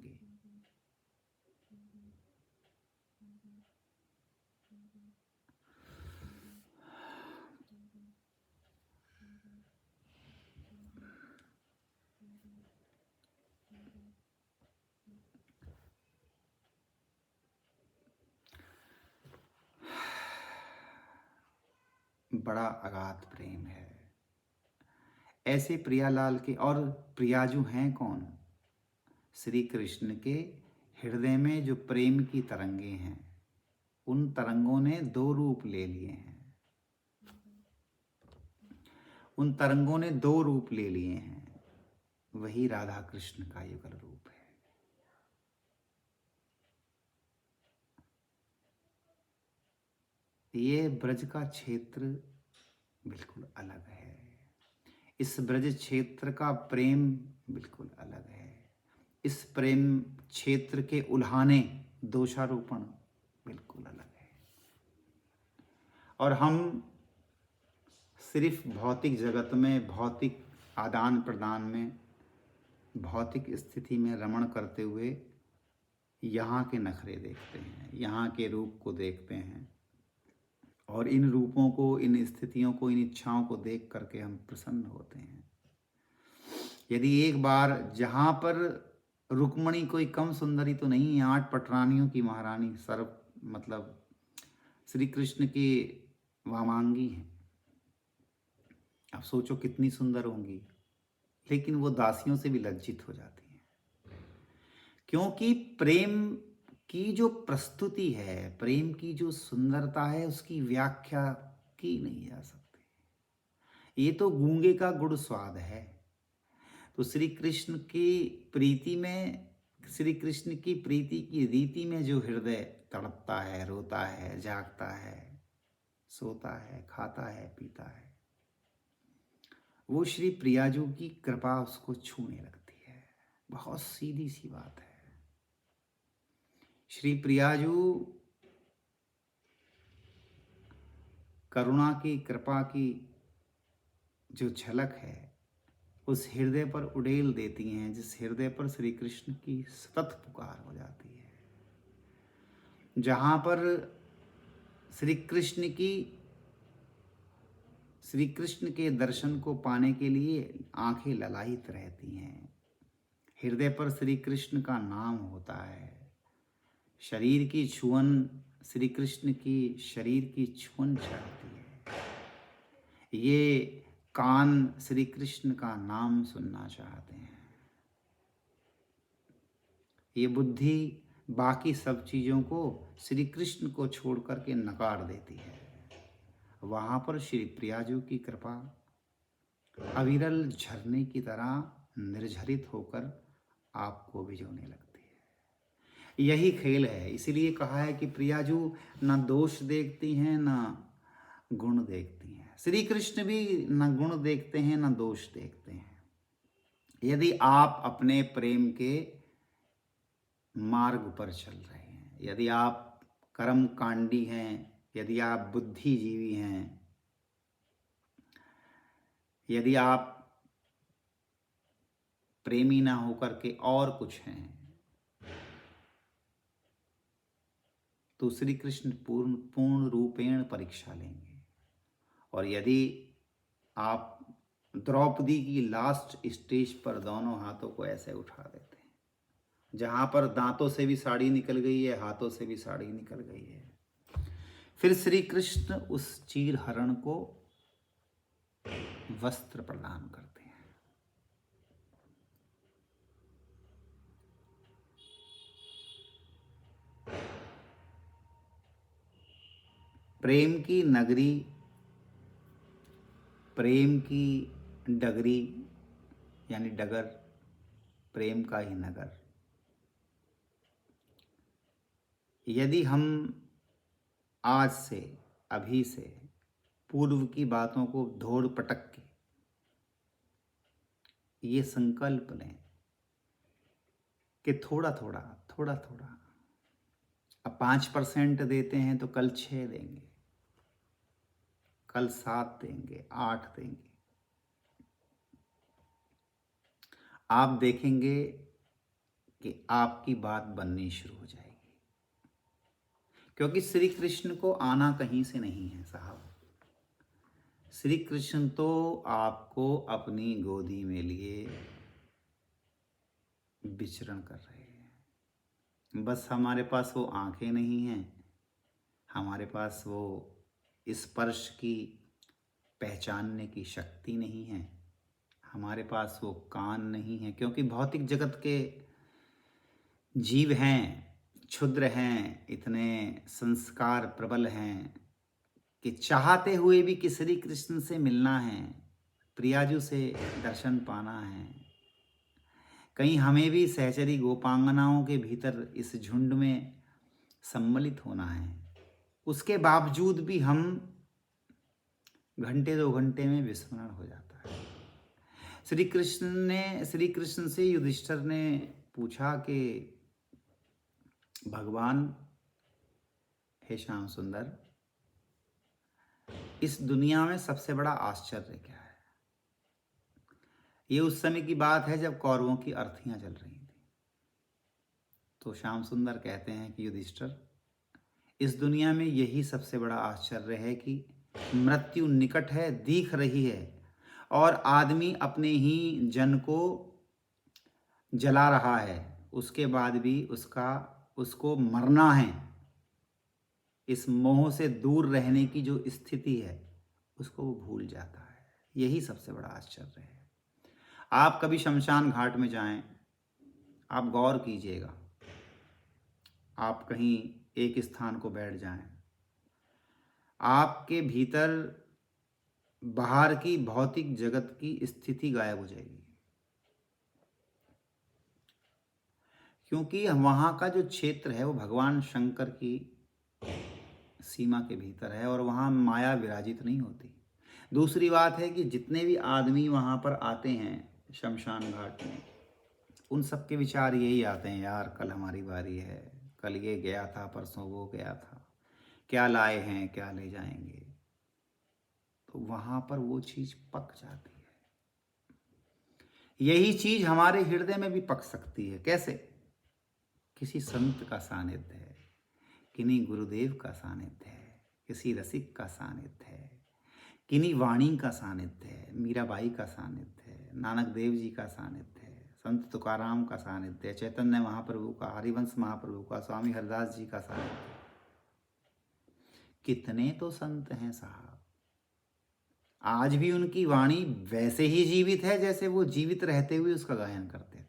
बड़ा अगाध प्रेम है ऐसे प्रियालाल के। और प्रियाजू हैं कौन? श्री कृष्ण के हृदय में जो प्रेम की तरंगे हैं, उन तरंगों ने 2 रूप ले लिए हैं। उन तरंगों ने 2 रूप ले लिए हैं। वही राधा कृष्ण का युगल रूप है। ये ब्रज का क्षेत्र बिल्कुल अलग है। इस ब्रज क्षेत्र का प्रेम बिल्कुल अलग है। इस प्रेम क्षेत्र के उल्हाने, दोषारोपण बिल्कुल अलग है। और हम सिर्फ भौतिक जगत में, भौतिक आदान प्रदान में, भौतिक स्थिति में रमण करते हुए यहाँ के नखरे देखते हैं, यहाँ के रूप को देखते हैं, और इन रूपों को, इन स्थितियों को, इन इच्छाओं को देख करके हम प्रसन्न होते हैं। यदि एक बार जहाँ पर रुक्मणी कोई कम सुंदरी तो नहीं है, 8 पटरानियों की महारानी, सर्व मतलब श्री कृष्ण की वामांगी हैं। अब सोचो कितनी सुंदर होंगी, लेकिन वो दासियों से भी लज्जित हो जाती हैं। क्योंकि प्रेम की जो प्रस्तुति है, प्रेम की जो सुंदरता है, उसकी व्याख्या की नहीं जा सकती। ये तो गूंगे का गुड़ स्वाद है। तो श्री कृष्ण की प्रीति में, श्री कृष्ण की प्रीति की रीति में जो हृदय तड़पता है, रोता है, जागता है, सोता है, खाता है, पीता है, वो श्री प्रियाजू की कृपा उसको छूने लगती है। बहुत सीधी सी बात है। श्री प्रियाजू करुणा की, कृपा की जो झलक है, उस हृदय पर उड़ेल देती हैं, जिस हृदय पर श्री कृष्ण की सतत पुकार हो जाती है, जहाँ पर श्री कृष्ण के दर्शन को पाने के लिए आंखें ललायित रहती हैं। हृदय पर श्री कृष्ण का नाम होता है। शरीर की छुअन, श्री कृष्ण की शरीर की छुअन चाहती है। ये कान श्री कृष्ण का नाम सुनना चाहते हैं। ये बुद्धि बाकी सब चीज़ों को, श्री कृष्ण को छोड़ करके नकार देती है। वहाँ पर श्री प्रियाजू की कृपा अविरल झरने की तरह निर्झरित होकर आपको भिजोने लगती है। यही खेल है। इसीलिए कहा है कि प्रियाजू न दोष देखती हैं, न गुण देखती हैं। श्री कृष्ण भी न गुण देखते हैं, न दोष देखते हैं। यदि आप अपने प्रेम के मार्ग पर चल रहे हैं, यदि आप कर्म कांडी हैं, यदि आप बुद्धिजीवी हैं, यदि आप प्रेमी ना होकर के और कुछ हैं, तो श्री कृष्ण पूर्ण रूपेण परीक्षा लेंगे। और यदि आप द्रौपदी की लास्ट स्टेज पर दोनों हाथों को ऐसे उठा देते हैं, जहाँ पर दांतों से भी साड़ी निकल गई है, हाथों से भी साड़ी निकल गई है, फिर श्री कृष्ण उस चीर हरण को वस्त्र प्रदान करते हैं। प्रेम की नगरी, प्रेम की डगरी, यानी डगर, प्रेम का ही नगर। यदि हम आज से, अभी से पूर्व की बातों को धोड़ पटक के ये संकल्प लें कि थोड़ा थोड़ा, थोड़ा थोड़ा, अब 5% देते हैं तो कल 6 देंगे, कल 7 देंगे, 8 देंगे। आप देखेंगे कि आपकी बात बननी शुरू हो जाएगी। क्योंकि श्री कृष्ण को आना कहीं से नहीं है साहब। श्री कृष्ण तो आपको अपनी गोदी में लिए विचरण कर रहे हैं। बस हमारे पास वो आंखें नहीं हैं, हमारे पास वो स्पर्श की पहचानने की शक्ति नहीं है, हमारे पास वो कान नहीं है। क्योंकि भौतिक जगत के जीव हैं, क्षुद्र हैं, इतने संस्कार प्रबल हैं कि चाहते हुए भी कि श्री कृष्ण से मिलना है, प्रियाजू से दर्शन पाना है, कहीं हमें भी सहचरी गोपांगनाओं के भीतर इस झुंड में सम्मिलित होना है। उसके बावजूद भी हम घंटे 2 घंटे में विस्मरण हो जाता है। श्री कृष्ण से युधिष्ठिर ने पूछा कि भगवान, हे श्याम सुंदर, इस दुनिया में सबसे बड़ा आश्चर्य क्या है? ये उस समय की बात है जब कौरवों की अर्थियां जल रही थी। तो श्याम सुंदर कहते हैं कि युधिष्ठिर, इस दुनिया में यही सबसे बड़ा आश्चर्य है कि मृत्यु निकट है, दिख रही है, और आदमी अपने ही जन को जला रहा है, उसके बाद भी उसको मरना है। इस मोह से दूर रहने की जो स्थिति है, उसको वो भूल जाता है। यही सबसे बड़ा आश्चर्य है। आप कभी शमशान घाट में जाएं, आप गौर कीजिएगा, आप कहीं एक स्थान को बैठ जाएं, आपके भीतर बाहर की भौतिक जगत की स्थिति गायब हो जाएगी, क्योंकि वहाँ का जो क्षेत्र है वो भगवान शंकर की सीमा के भीतर है और वहाँ माया विराजित नहीं होती। दूसरी बात है कि जितने भी आदमी वहाँ पर आते हैं शमशान घाट में, उन सब के विचार यही आते हैं, यार कल हमारी बारी है, कल ये गया था, परसों वो गया था, क्या लाए हैं, क्या ले जाएंगे। तो वहाँ पर वो चीज़ पक जाती है। यही चीज़ हमारे हृदय में भी पक सकती है। कैसे? किसी संत का सानिध्य है, किन्हीं गुरुदेव का सानिध्य है, किसी रसिक का सानिध्य है, किन्हीं वाणी का सानिध्य है, मीराबाई का सानिध्य है, नानक देव जी का सानिध्य है, संत तुकाराम का सानिध्य है, चैतन्य महाप्रभु का, हरिवंश महाप्रभु का, स्वामी हरदास जी का सानिध्य है। कितने तो संत हैं साहब, आज भी उनकी वाणी वैसे ही जीवित है जैसे वो जीवित रहते हुए उसका गायन करते थे।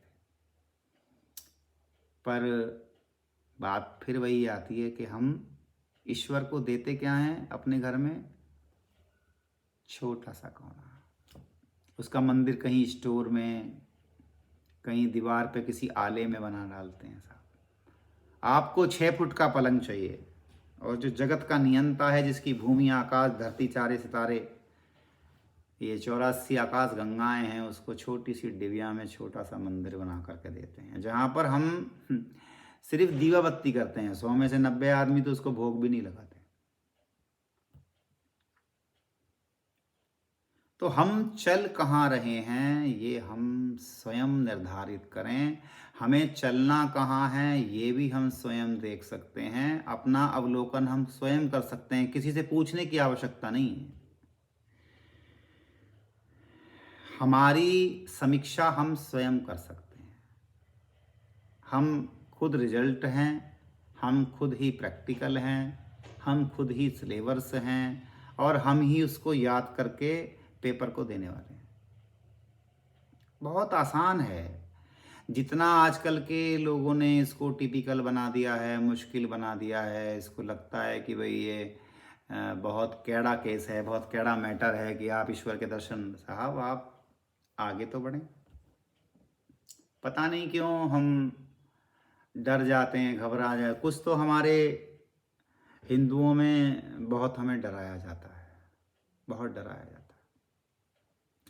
पर बात फिर वही आती है कि हम ईश्वर को देते क्या हैं अपने घर में? छोटा सा कोना। उसका मंदिर कहीं स्टोर में, कहीं दीवार पे किसी आले में बना डालते हैं साहब। आपको 6 फुट का पलंग चाहिए, और जो जगत का नियंता है, जिसकी भूमि आकाश धरती चारे सितारे, ये 84 आकाश गंगाएं हैं, उसको छोटी सी डिबिया में छोटा सा मंदिर बना करके देते हैं, जहाँ पर हम सिर्फ दीवा बत्ती करते हैं। 100 में से 90 आदमी तो उसको भोग भी नहीं लगाते। तो हम चल कहाँ रहे हैं ये हम स्वयं निर्धारित करें। हमें चलना कहाँ है ये भी हम स्वयं देख सकते हैं। अपना अवलोकन हम स्वयं कर सकते हैं, किसी से पूछने की आवश्यकता नहीं है। हमारी समीक्षा हम स्वयं कर सकते हैं। हम खुद रिजल्ट हैं, हम खुद ही प्रैक्टिकल हैं, हम खुद ही सिलेबस हैं, और हम ही उसको याद करके पेपर को देने वाले हैं। बहुत आसान है। जितना आजकल के लोगों ने इसको टिपिकल बना दिया है, मुश्किल बना दिया है, इसको लगता है कि भाई ये बहुत कैड़ा केस है, बहुत कैड़ा मैटर है कि आप ईश्वर के दर्शन। साहब आप आगे तो बढ़ें। पता नहीं क्यों हम डर जाते हैं, घबरा जाए। कुछ तो हमारे हिंदुओं में बहुत हमें डराया जाता है, बहुत डराया जाता है।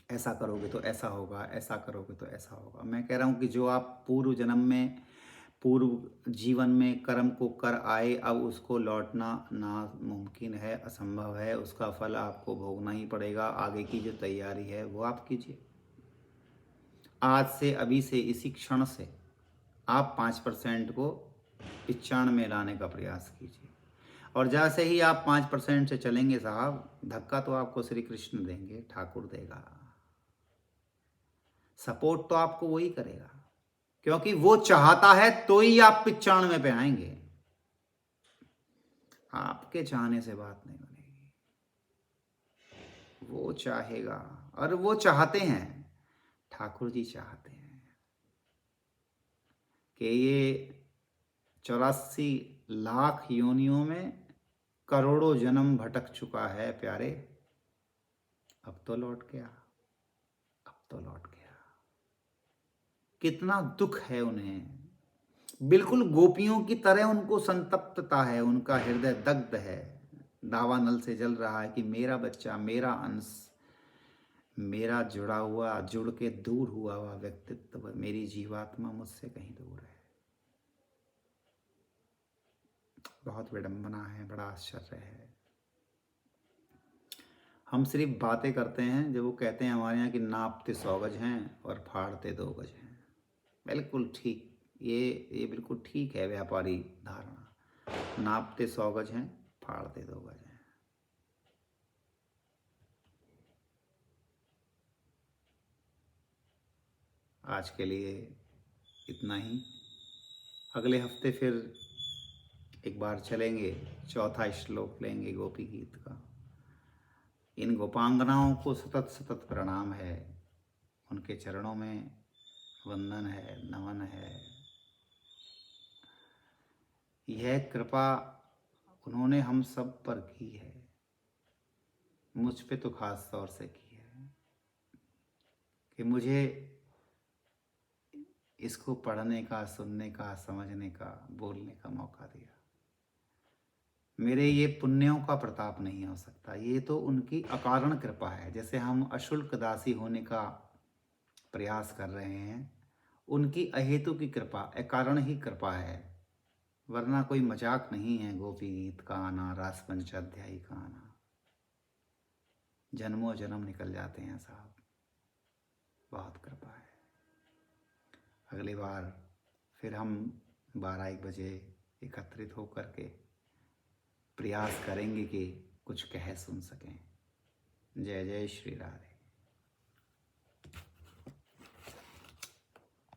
ऐसा करोगे तो ऐसा होगा, ऐसा करोगे तो ऐसा होगा। मैं कह रहा हूँ कि जो आप पूर्व जन्म में, पूर्व जीवन में कर्म को कर आए, अब उसको लौटना नामुमकिन है, असंभव है। उसका फल आपको भोगना ही पड़ेगा। आगे की जो तैयारी है वो आप कीजिए। आज से, अभी से, इसी क्षण से आप 5% को 95 में लाने का प्रयास कीजिए। और जैसे ही आप 5% से चलेंगे साहब, धक्का तो आपको श्री कृष्ण देंगे, ठाकुर देगा। सपोर्ट तो आपको वही करेगा, क्योंकि वो चाहता है तो ही आप 95 पे आएंगे। आपके चाहने से बात नहीं बनेगी। वो चाहेगा, और वो चाहते हैं, ठाकुर जी चाहते हैं कि ये 84 लाख योनियों में करोड़ों जन्म भटक चुका है प्यारे, अब तो लौट गया, अब तो लौट गया। कितना दुख है उन्हें, बिल्कुल गोपियों की तरह उनको संतप्तता है, उनका हृदय दग्ध है, दावानल से जल रहा है कि मेरा बच्चा, मेरा अंश, मेरा जुड़ा हुआ, जुड़ के दूर हुआ हुआ व्यक्तित्व, मेरी जीवात्मा मुझसे कहीं दूर है। बहुत विडंबना है, बड़ा आश्चर्य है। हम सिर्फ बातें करते हैं, जब वो कहते हैं हमारे यहाँ कि नापते 100 गज हैं और फाड़ते 2 गज हैं। बिल्कुल ठीक, ये बिल्कुल ठीक है व्यापारी धारणा। नापते 100 गज हैं, फाड़ते 2 गज हैं। आज के लिए इतना ही। अगले हफ्ते फिर एक बार चलेंगे, चौथा श्लोक लेंगे गोपी गीत का। इन गोपांगनाओं को सतत सतत प्रणाम है, उनके चरणों में वंदन है, नमन है। यह कृपा उन्होंने हम सब पर की है, मुझ पे तो खास तौर से की है कि मुझे इसको पढ़ने का, सुनने का, समझने का, बोलने का मौका दिया। मेरे ये पुण्यों का प्रताप नहीं हो सकता, ये तो उनकी अकारण कृपा है। जैसे हम अशुल्क दासी होने का प्रयास कर रहे हैं, उनकी अहेतु की कृपा, अकारण ही कृपा है, वरना कोई मजाक नहीं है। गोपी गीत का आना, रास पंचाध्यायी का आना, जन्मों जन्म निकल जाते हैं साहब, बहुत कृपा है। अगली बार फिर हम 12-1 बजे एकत्रित होकर के प्रयास करेंगे कि कुछ कह सुन सकें। जय जय श्री राधे।